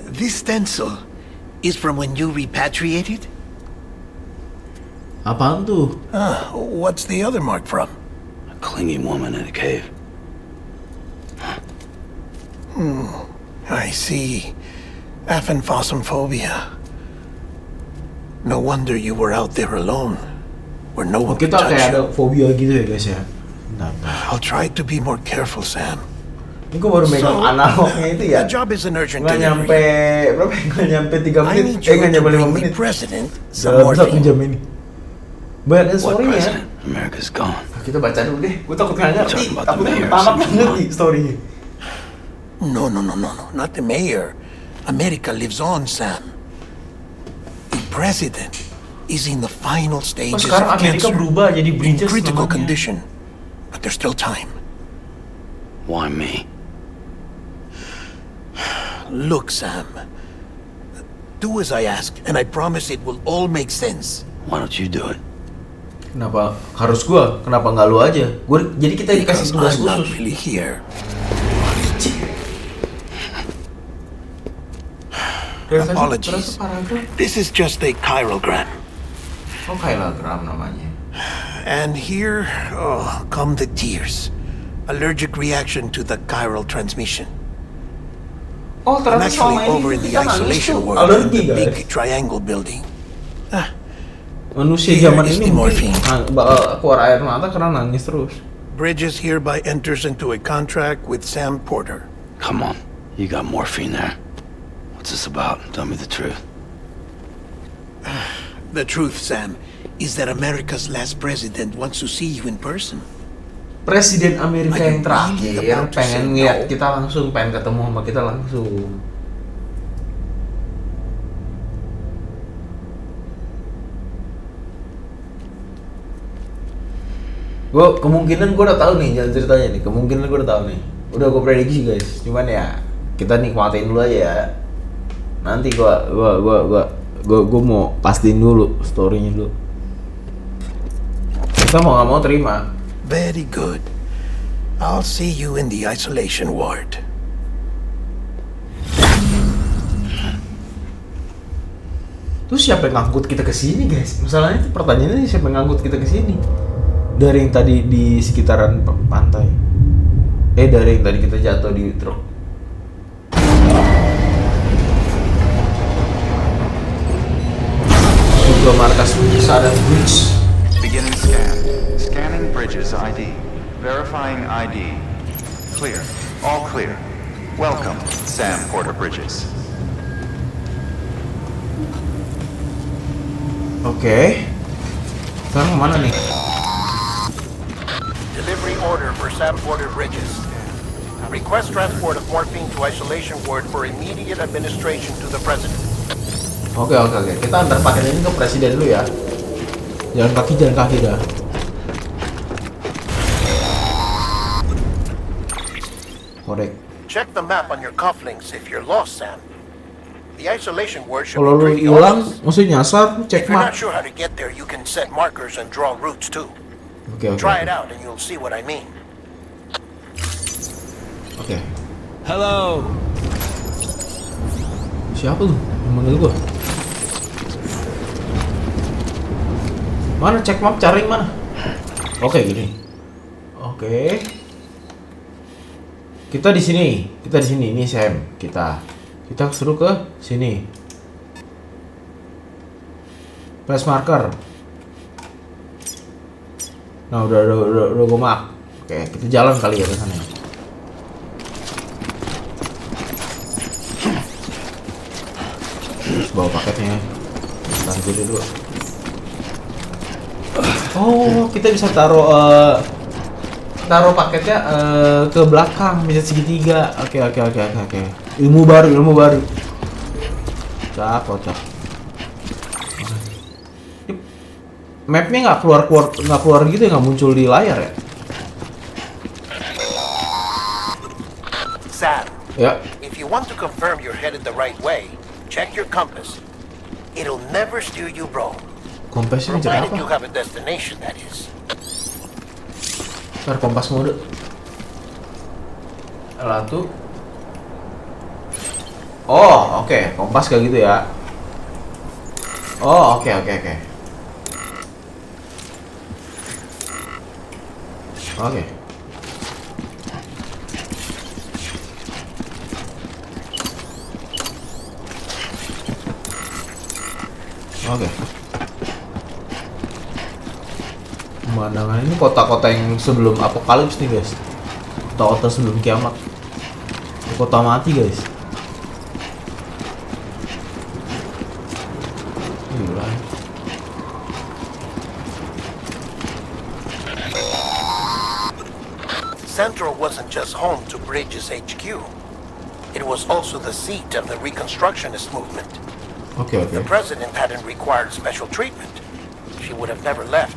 S10: This stencil is from when you repatriated?
S1: Apaan tuh?
S10: What's the other mark from?
S2: A clingy woman in a cave.
S10: I see. Aphenphosmphobia. No wonder you were out there alone, where no one could
S1: Kita
S10: touch
S1: kayak
S10: you.
S1: ada fobia gitu ya guys ya. Bentar.
S10: I'll try to be more careful, Sam.
S1: Ini gue baru megang analognya itu ya.
S10: The job is an urgent
S1: Nggak nyampe
S10: delivery.
S1: berapa? Nggak nyampe 3
S10: I
S1: menit.
S10: need you
S1: Nggak
S10: to
S1: nyampe 5
S10: bring the
S1: menit.
S10: president some
S1: Dalam 1
S10: morphine.
S1: jam ini. Banyak
S2: What
S1: story-nya.
S2: president? America's gone.
S1: Kita baca dulu deh. Gue takut nggak ngerti.
S2: Talk about the
S1: Takutnya
S2: mayor.
S1: tamat nggak ngerti story-nya.
S10: No, not the mayor. America lives on, Sam. The president is in the final stages
S1: sekarang
S10: of
S1: Amerika
S10: cancer,
S1: berubah jadi
S10: in
S1: Bridges
S10: critical
S1: namanya.
S10: condition. But there's still time.
S2: Why me?
S10: Look, Sam. Do as I ask, and I promise it will all make sense.
S2: Why don't you do it?
S1: Kenapa harus gua? Kenapa nggak lu aja? Jadi kita
S10: Because
S1: dikasih tugas
S10: I'm not
S1: khusus.
S10: really here. Apologies. This is just a chirogram.
S1: Oh, kilogram namanya.
S10: And here, come the tears. Allergic reaction to the chiral transmission.
S1: Oh,
S10: I'm
S1: ternyata
S10: actually
S1: selama ini
S10: over in the
S1: kita nangis
S10: isolation
S1: tuh.
S10: ward in
S1: Alergi
S10: the
S1: guys.
S10: big triangle building.
S1: Manusia
S10: Here
S1: zaman
S10: is
S1: ini
S10: the
S1: mungkin
S10: morphine.
S1: bakal keluar air mata karena nangis terus.
S10: Bridges hereby enters into a contract with Sam Porter.
S2: Come on. You got morphine there. What's this about? Tell me the truth.
S10: The truth, Sam, is that America's last president wants to see you in person.
S1: Presiden Amerika
S10: Are
S1: yang
S10: you
S1: terakhir
S10: really about to
S1: pengen
S10: say
S1: lihat
S10: no?
S1: kita langsung, pengen ketemu sama kita langsung. Kemungkinan gue udah tahu nih jalan ceritanya nih. Kemungkinan gue udah tahu nih. Udah gue prediksi guys. Cuman ya kita nikmatin dulu aja ya. Nanti gue mau pastiin dulu story-nya dulu. Kita mau nggak mau terima.
S10: Very good. I'll see you in the isolation ward.
S1: Terus siapa yang ngangkut kita ke sini, guys? Masalahnya itu pertanyaannya siapa yang ngangkut kita ke sini? Dari yang tadi di sekitaran pantai. Dari yang tadi kita jatuh di truk. Juga markas Southern Bridge.
S11: Beginning scan. Scanning Bridges ID. Verifying ID. Clear. All clear. Welcome, Sam Porter Bridges.
S1: Oke. Sekarang kemana nih?
S10: Delivery order for Sam Porter Bridges. Request transport of morphine to isolation ward for immediate administration to the president.
S1: Oke. Kita antar paket ini ke presiden dulu ya. Jalan kaki dah. Korek.
S10: Check the map on your cufflinks if you're lost, Sam. The isolation ward should
S1: Kalau
S10: be
S1: lu
S10: pretty
S1: hilang,
S10: obvious.
S1: maksudnya nyasar,
S10: If
S1: cek
S10: you're
S1: map.
S10: not sure how to get there, you can set markers and draw routes too.
S1: Oke.
S10: Try it out and you'll see what I mean.
S1: Oke.
S8: Hello.
S1: Siapa tuh? Yang manggil gua? Mana cek map, cari mana? Oke, gini. Oke. Kita di sini. Ini Sam. Kita suruh ke sini. Place marker. Nah, udah gua mark. Oke, kita jalan kali ya ke sana. Terus bawa paketnya. Taruh dulu. Oh, kita bisa taruh paketnya ke belakang, bisa segitiga. Oke. Ilmu baru. Cakep. Mapnya nggak keluar gitu ya, nggak muncul di layar ya?
S10: Sam,
S1: Ya.
S10: if you want to confirm you're headed the right way, check your compass. It'll never steer you wrong.
S1: Kompas ini cara
S10: Provided you
S1: apa?
S10: have a destination, that is.
S1: Ntar kompas mode. L1. Oh, oke. Kompas kayak gitu ya. Oh, oke. Oke. Pemandangan ini kota-kota yang sebelum apokalips nih guys. Kota-kota sebelum kiamat. Kota mati guys. Gila.
S10: Central wasn't just home to Bridges HQ. It was also the seat of the Reconstructionist movement.
S1: Oke.
S10: The president hadn't required special treatment. She would have never left.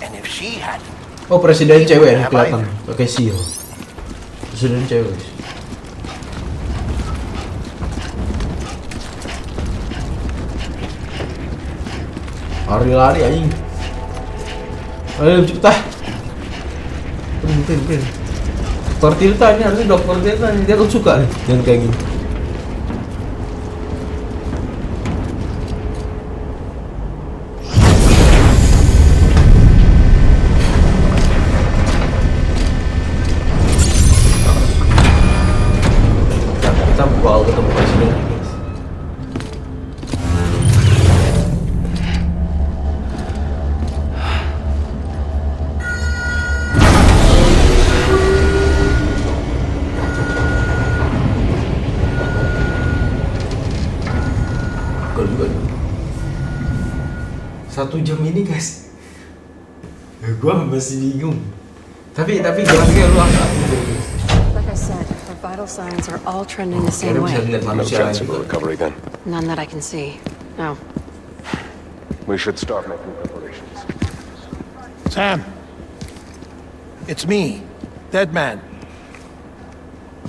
S10: And if she hadn't,
S1: Oh, presiden cewek nih kelihatan. Pakai seal. Presiden cewek. Lari anjing. Ayo cepet. Pin. Dokter Tirta ini harusnya Dokter Tirta nih, dia tuh suka nih jangan kayak gini. Kita bakal ketemu presiden nih guys. Juga 1 jam ini guys, gua masih bingung. Tapi geraknya lu angkat.
S4: Like I said, our vital signs are all trending the same way.
S9: No chance of a recovery then.
S4: None that I can see. No.
S9: We should start making preparations.
S10: Sam, it's me, Deadman.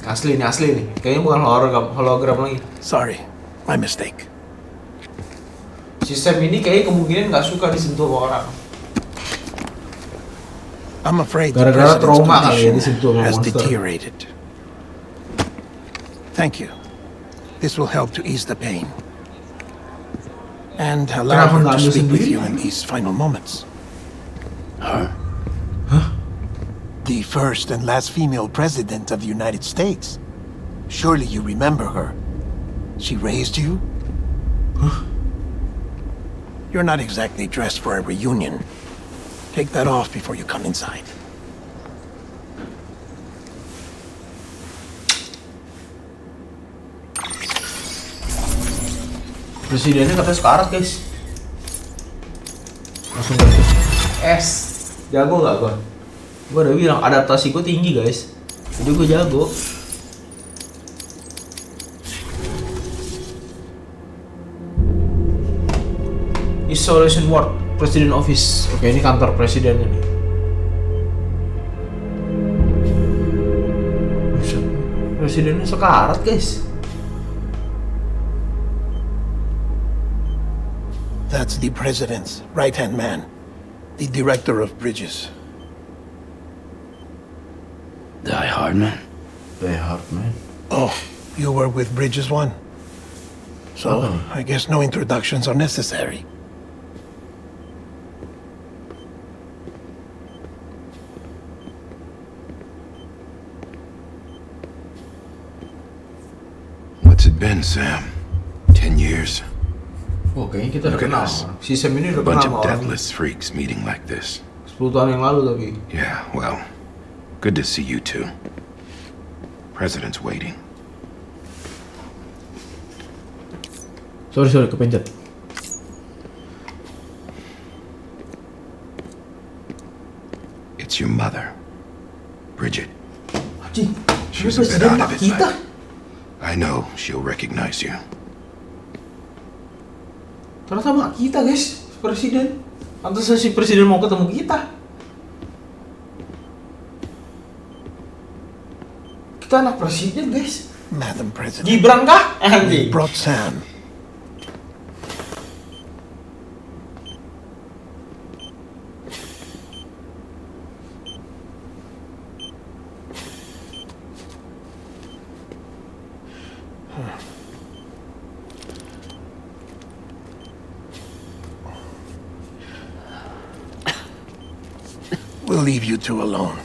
S1: Asli nih. Kayaknya bukan hologram lagi.
S10: Sorry, my mistake.
S1: Si Sam ini kayaknya kemungkinan nggak suka disentuh sama orang.
S10: I'm afraid the
S1: Gara-gara
S10: president's
S1: trauma kali ya
S10: condition
S1: disentuh sama
S10: has
S1: monster.
S10: deteriorated. Thank you. This will help to ease the pain. And allow
S1: Kenapa
S10: her
S1: nggak
S10: to
S1: ambil
S10: speak with
S1: sendiri?
S10: you in these final moments.
S2: Her?
S10: The first and last female president of the United States. Surely you remember her. She raised you? You're not exactly dressed for a reunion. Take that off before you come inside.
S1: Presidennya katanya sekarat guys. Langsung ganti. Jago nggak gua? Gua udah bilang adaptasi gua tinggi guys. Jadi gua jago. Isolation Ward, President Office. Oke, ini kantor presidennya nih. Buset, presidennya sekarat guys.
S10: That's the president's right-hand man, the director of bridges.
S2: Die Hardman?
S1: Play hard, man.
S10: Oh, you were with Bridges 1? So, I guess no introductions are necessary.
S12: What's it been, Sam? 10 years?
S1: Oh, kayaknya kita udah
S12: Look at
S1: kenal.
S12: us.
S1: Si Sam ini udah
S12: A bunch
S1: kenal
S12: of
S1: sama orang.
S12: deathless freaks meeting like this.
S1: 10 tahun yang lalu tapi.
S12: Yeah, well, good to see you two. President's waiting.
S1: Sorry, kepencet.
S12: It's your mother, Bridget.
S1: Anjing,
S12: She's a bit
S1: presiden
S12: out
S1: mak
S12: of it,
S1: kita.
S12: but I know she'll recognize you.
S1: Ternyata mak kita, guys. Presiden. Pantesan si presiden mau ketemu kita. Kita anak presiden, guys.
S10: Madam President.
S1: Gibran kah? Anjing.
S10: Brought Sam. We'll leave you two alone.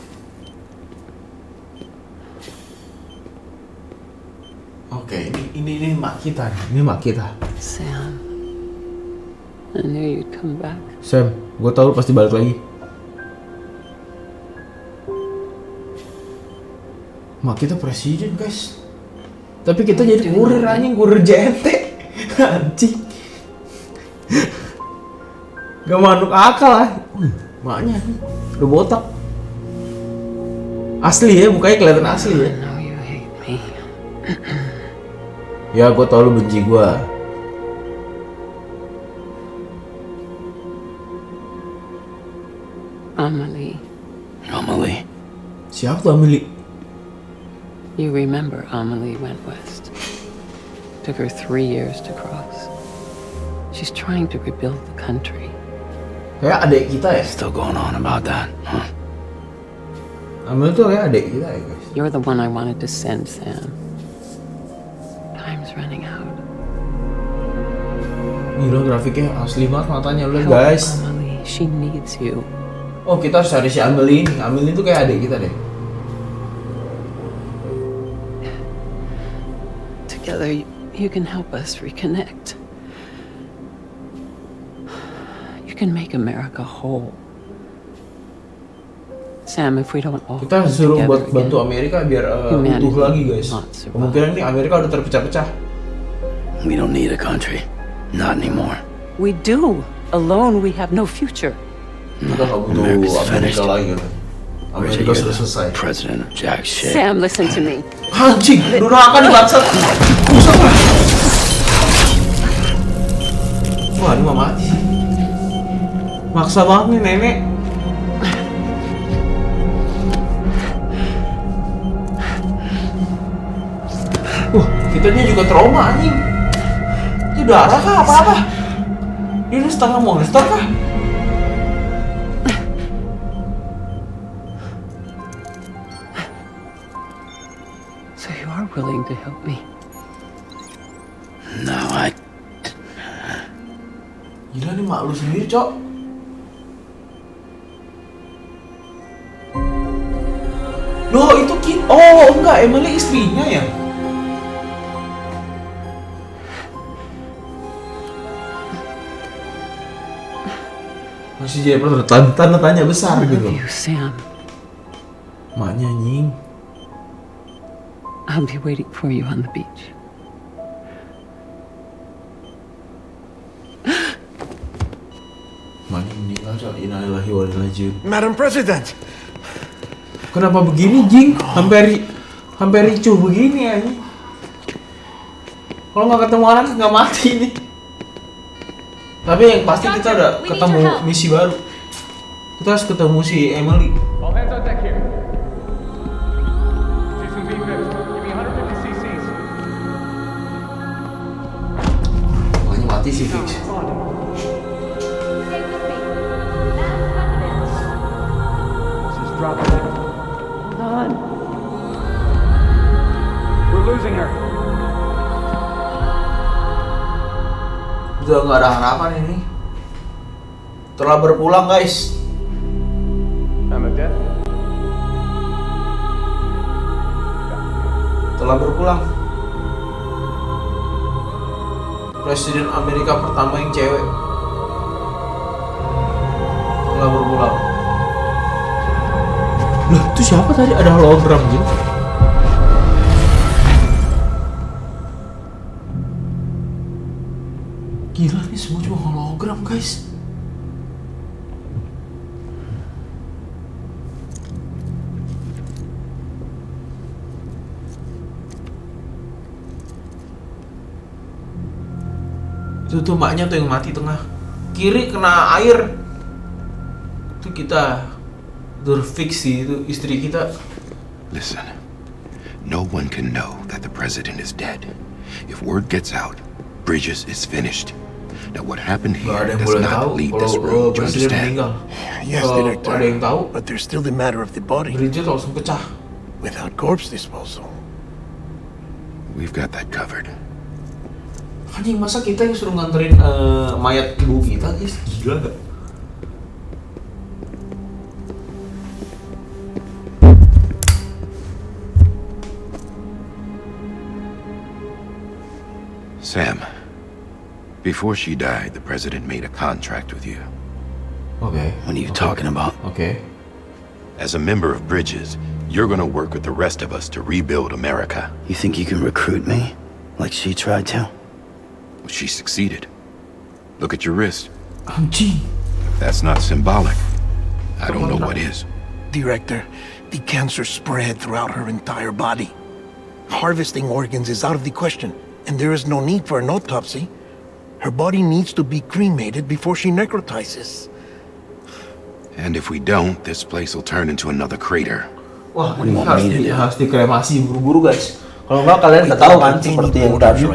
S1: Oke, ini mak kita nih. Ini mak kita.
S13: Sam, I knew you'd come back.
S1: Sam, gue tahu lu pasti balik lagi. Mak kita presiden, guys. Tapi kita jadi kurir anjing, kurir JNT. Anjing. Gak manuk akal lah. Maknya udah botak. Asli ya, mukanya kelihatan asli ya.
S13: I know you hate me.
S1: Ya, gue tau lu benci gue.
S13: Amelie.
S12: Amelie?
S1: Siapa tuh Amelie?
S13: You remember Amelie went west. Took her 3 years to cross. She's trying to rebuild the country.
S1: Kayak adik kita ya?
S2: Still going on about that, huh?
S1: Amelie tuh kayak adik kita ya, guys.
S13: You're the one I wanted to send, Sam. Time's running out.
S1: Gila, grafiknya asli banget matanya, udah
S13: Help
S1: guys.
S13: Amelie, she needs you.
S1: Oh, kita harus cari si Amelie ini. Amelie tuh kayak adik kita deh.
S13: Together, you can help us reconnect. You can make America whole. Sam, if we don't all
S1: Kita
S13: come
S1: suruh
S13: together
S1: buat
S13: again,
S1: bantu Amerika biar
S13: humanity
S1: utuh lagi, guys.
S13: will not survive.
S1: Kemungkinan nih Amerika udah terpecah-pecah.
S2: We don't need a country. Not anymore.
S13: We do. Alone, we have no future.
S1: Kita nggak butuh
S2: America's
S1: Amerika
S2: finished.
S1: lagi kan.
S2: Bridget,
S1: Amerika
S2: you're
S1: sudah
S2: the
S1: selesai.
S2: president of jack shit.
S13: Sam, listen to me.
S1: Anjing, durhaka nih bangsat. Pusat lah. Wah, ini mau mati. Maksa banget nih nenek. Wah, kitanya juga trauma anjing. Itu darah kah apa-apa? Dia udah setengah monster kah?
S13: So you are willing to help me?
S2: No, I...
S1: Gila nih mak lu sendiri, Cok. Loh, itu oh, enggak, Emily istrinya ya? Masih jadi tanda tanya besar
S13: I
S1: gitu.
S13: love you, Sam.
S1: Maknya anjing.
S13: I'll be waiting for you on the beach.
S1: Maknya meninggal, Cok. Innalillahi wa inna ilaihi raji'un.
S10: Madam President!
S1: Kenapa begini, Jing? Sampai ricuh begini anjing. Kalau nggak ketemu anak nggak mati nih. Tapi yang pasti kita udah ketemu misi baru. Kita harus ketemu si Emily.
S5: All hands on deck here. Jason B. Fifth, give me 150 cc's.
S1: Makanya mati si Fix.
S5: This is dropping.
S13: Hold on.
S5: losing her.
S1: Udah nggak ada harapan ini. Telah berpulang guys.
S5: Emma dead?
S1: Telah berpulang. Presiden Amerika pertama yang cewek telah berpulang. Loh, itu siapa tadi? Ada hologram gitu. Gila nih, semua cuma hologram guys. Itu tuh maknya tuh yang mati tengah. Kiri kena air. Itu kita udah fix sih, itu istri kita.
S12: Listen, no one can know that the president is dead. If word gets out, Bridges is finished. Now what happened here does not leave this room, do you understand?
S10: Yes, Director.
S1: Ada yang tahu?
S10: But there's still the matter of the body.
S1: Bridges langsung pecah.
S10: Without corpse disposal.
S12: We've got that covered.
S1: Anjing, masa kita yang suruh nganterin mayat ibu kita guys? Gila gak?
S12: Sam, before she died, the president made a contract with you.
S1: Okay.
S2: What are you talking about?
S1: Okay.
S12: As a member of Bridges, you're gonna work with the rest of us to rebuild America.
S2: You think you can recruit me? Like she tried to?
S12: Well, she succeeded. Look at your wrist.
S1: Anjing.
S12: If that's not symbolic, I don't know what is.
S10: Director, the cancer spread throughout her entire body. Harvesting organs is out of the question, and there is no need for an autopsy. Her body needs to be cremated before she necrotizes.
S12: And if we don't, this place will turn into another crater.
S1: Wah, ini harus dikremasi buru-buru guys. Kalau nggak kalian udah tahu kan seperti yang tadi.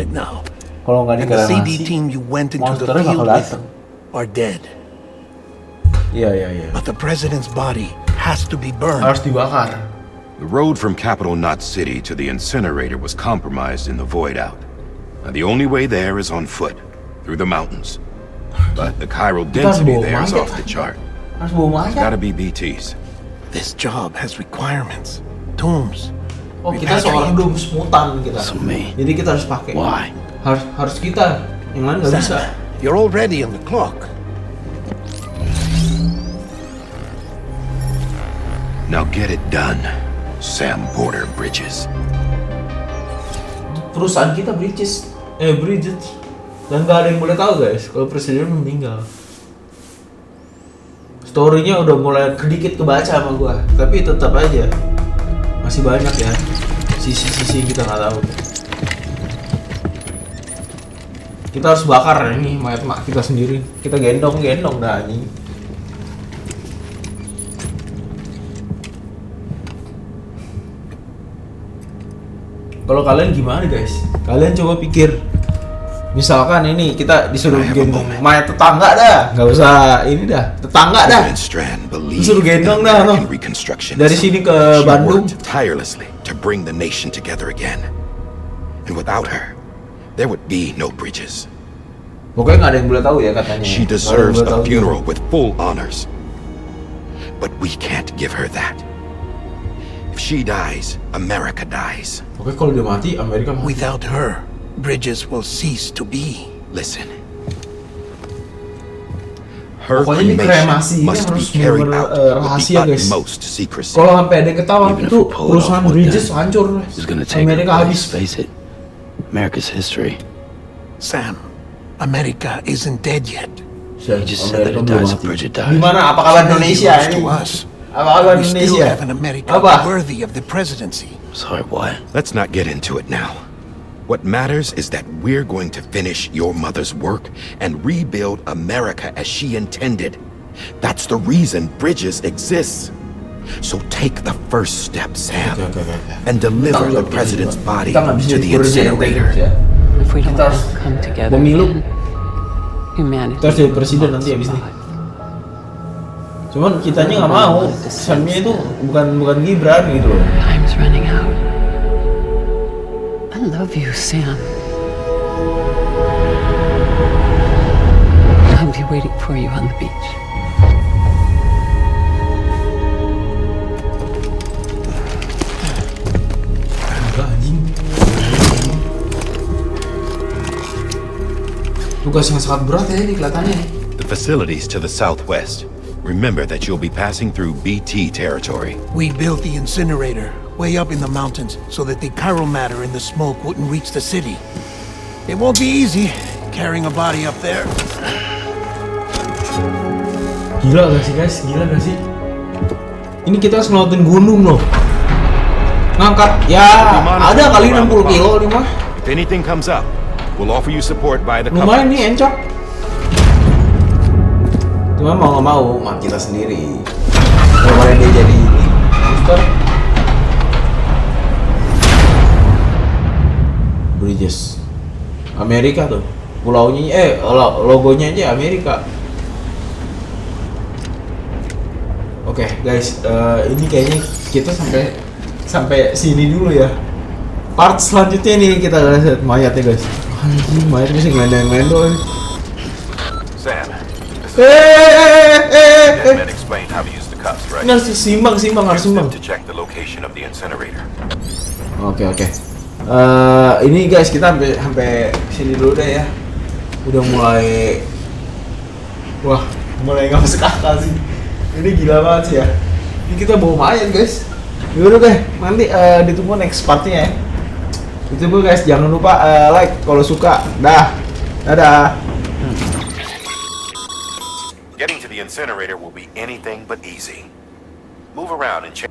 S1: Kalau nggak
S10: The CD
S1: dikremasi,
S10: team you went into the
S1: monsternya
S10: field
S1: bakal
S10: with
S1: datang.
S10: are dead.
S1: Iya.
S10: But the president's body has to be burned.
S1: Harus dibakar.
S12: The road from Capital Knot City to the incinerator was compromised in the void out. Now the only way there is on foot, through the mountains. But the chiral density there is off the chart.
S1: Harus bawa
S12: It's
S1: mayat.
S12: gotta be BTs.
S10: This job has requirements. Tombs.
S1: Oh, kita seorang dooms mutan kita.
S2: So me.
S1: Jadi kita harus pakai.
S2: Why?
S1: Harus kita. Yang lain nggak bisa.
S10: You're already on the clock.
S12: Now get it done, Sam Porter Bridges.
S1: Perusahaan kita Bridges. Dan nggak ada yang boleh tahu guys kalau presiden meninggal. Story-nya udah mulai sedikit kebaca sama gua, tapi tetap aja masih banyak ya sisi-sisi yang kita nggak tahu. Kita harus bakar ini mayat mak kita sendiri. Kita gendong dah anjing. Kalau kalian gimana guys? Kalian coba pikir. Misalkan ini kita disuruh gendong mayat tetangga dah, nggak usah ini dah, tetangga dah. Disuruh gendong dah, no. Dari sini ke Bandung.
S12: Tirelessly to bring the nation together again. And without her, there would be no Bridges.
S1: Pokoknya nggak ada yang boleh tahu ya katanya.
S12: She deserves a funeral with full honors. But we can't give her that. If she dies, America dies.
S1: Pokoknya kalau dia mati, Amerika mati.
S10: Without her, Bridges will cease to be.
S12: Listen. Her
S1: Pokoknya
S12: cremation
S1: dikremasi
S12: must be
S1: harus
S12: carried
S1: bener-bener
S12: out with
S1: rahasia
S12: the
S1: guys.
S12: utmost secrecy.
S1: Kalau sampai ada yang ketahuan
S2: Even if
S1: itu
S2: we pull it
S1: perusahaan
S2: off, what
S1: Bridges
S2: then?
S1: hancur.
S2: Who's gonna take
S1: Amerika
S2: her
S1: habis.
S2: place? Face it, America's history.
S10: Sam, America isn't dead yet.
S2: You just said that it dies if Bridget dies.
S1: Gimana? Apa kabar Indonesia
S10: She
S1: ini?
S10: belongs to us.
S1: Apa kabar
S10: We still
S1: Indonesia?
S10: have an America
S1: Apa?
S10: worthy of the presidency.
S2: Sorry, what?
S12: Let's not get into it now. What matters is that we're going to finish your mother's work and rebuild America as she intended. That's the reason Bridges exists. So take the first step, Sam, and deliver the president's body to the incinerator.
S13: If we don't all come together,
S1: Pemilu.
S13: humanity.
S1: Kita harus jadi presiden nanti abis ini. Cuman kitanya nggak mau. Kesannya itu bukan Gibran gitu loh.
S13: Time's running out. love you, Sam. I'll be waiting for you on the beach.
S1: Tugas yang sangat berat ya ini kelihatannya.
S12: The facilities to the southwest. Remember that you'll be passing through BT territory.
S10: We built the incinerator way up in the mountains so that the chiral matter in the smoke wouldn't reach the city. It won't be easy carrying a body up there.
S1: Gila gak sih guys? Gila gak sih? Ini kita harus ngelewatin gunung loh. Ngangkat ya ada kali 60 kilo nih mah.
S12: If anything comes up, we'll offer you support by the
S1: lumayan
S12: company.
S1: nih encok. Cuma mau nggak mau mak kita sendiri. Kemarin dia jadi ini monster. Bridges Amerika tuh pulaunya logonya aja Amerika. Oke, guys, ini kayaknya kita sampai sini dulu ya. Part selanjutnya nih kita lihat mayatnya guys. Anjing, mayat masih ngelendang-ngelendang.
S12: Sam.
S1: Deadman
S12: explained how to use the cuffs, right?
S1: Nah, simbang harus simbang.
S12: To check the location of the incinerator.
S1: Oke. Ini guys kita sampai sini dulu deh ya. Udah mulai nggak masuk akal sih. Ini gila banget sih ya. Ini kita bawa mayat guys. Yaudah deh, nanti ditunggu next partnya ya. Ditunggu guys, jangan lupa like kalau suka. Dadah.
S12: Getting to the incinerator will be anything but easy. Move around and check.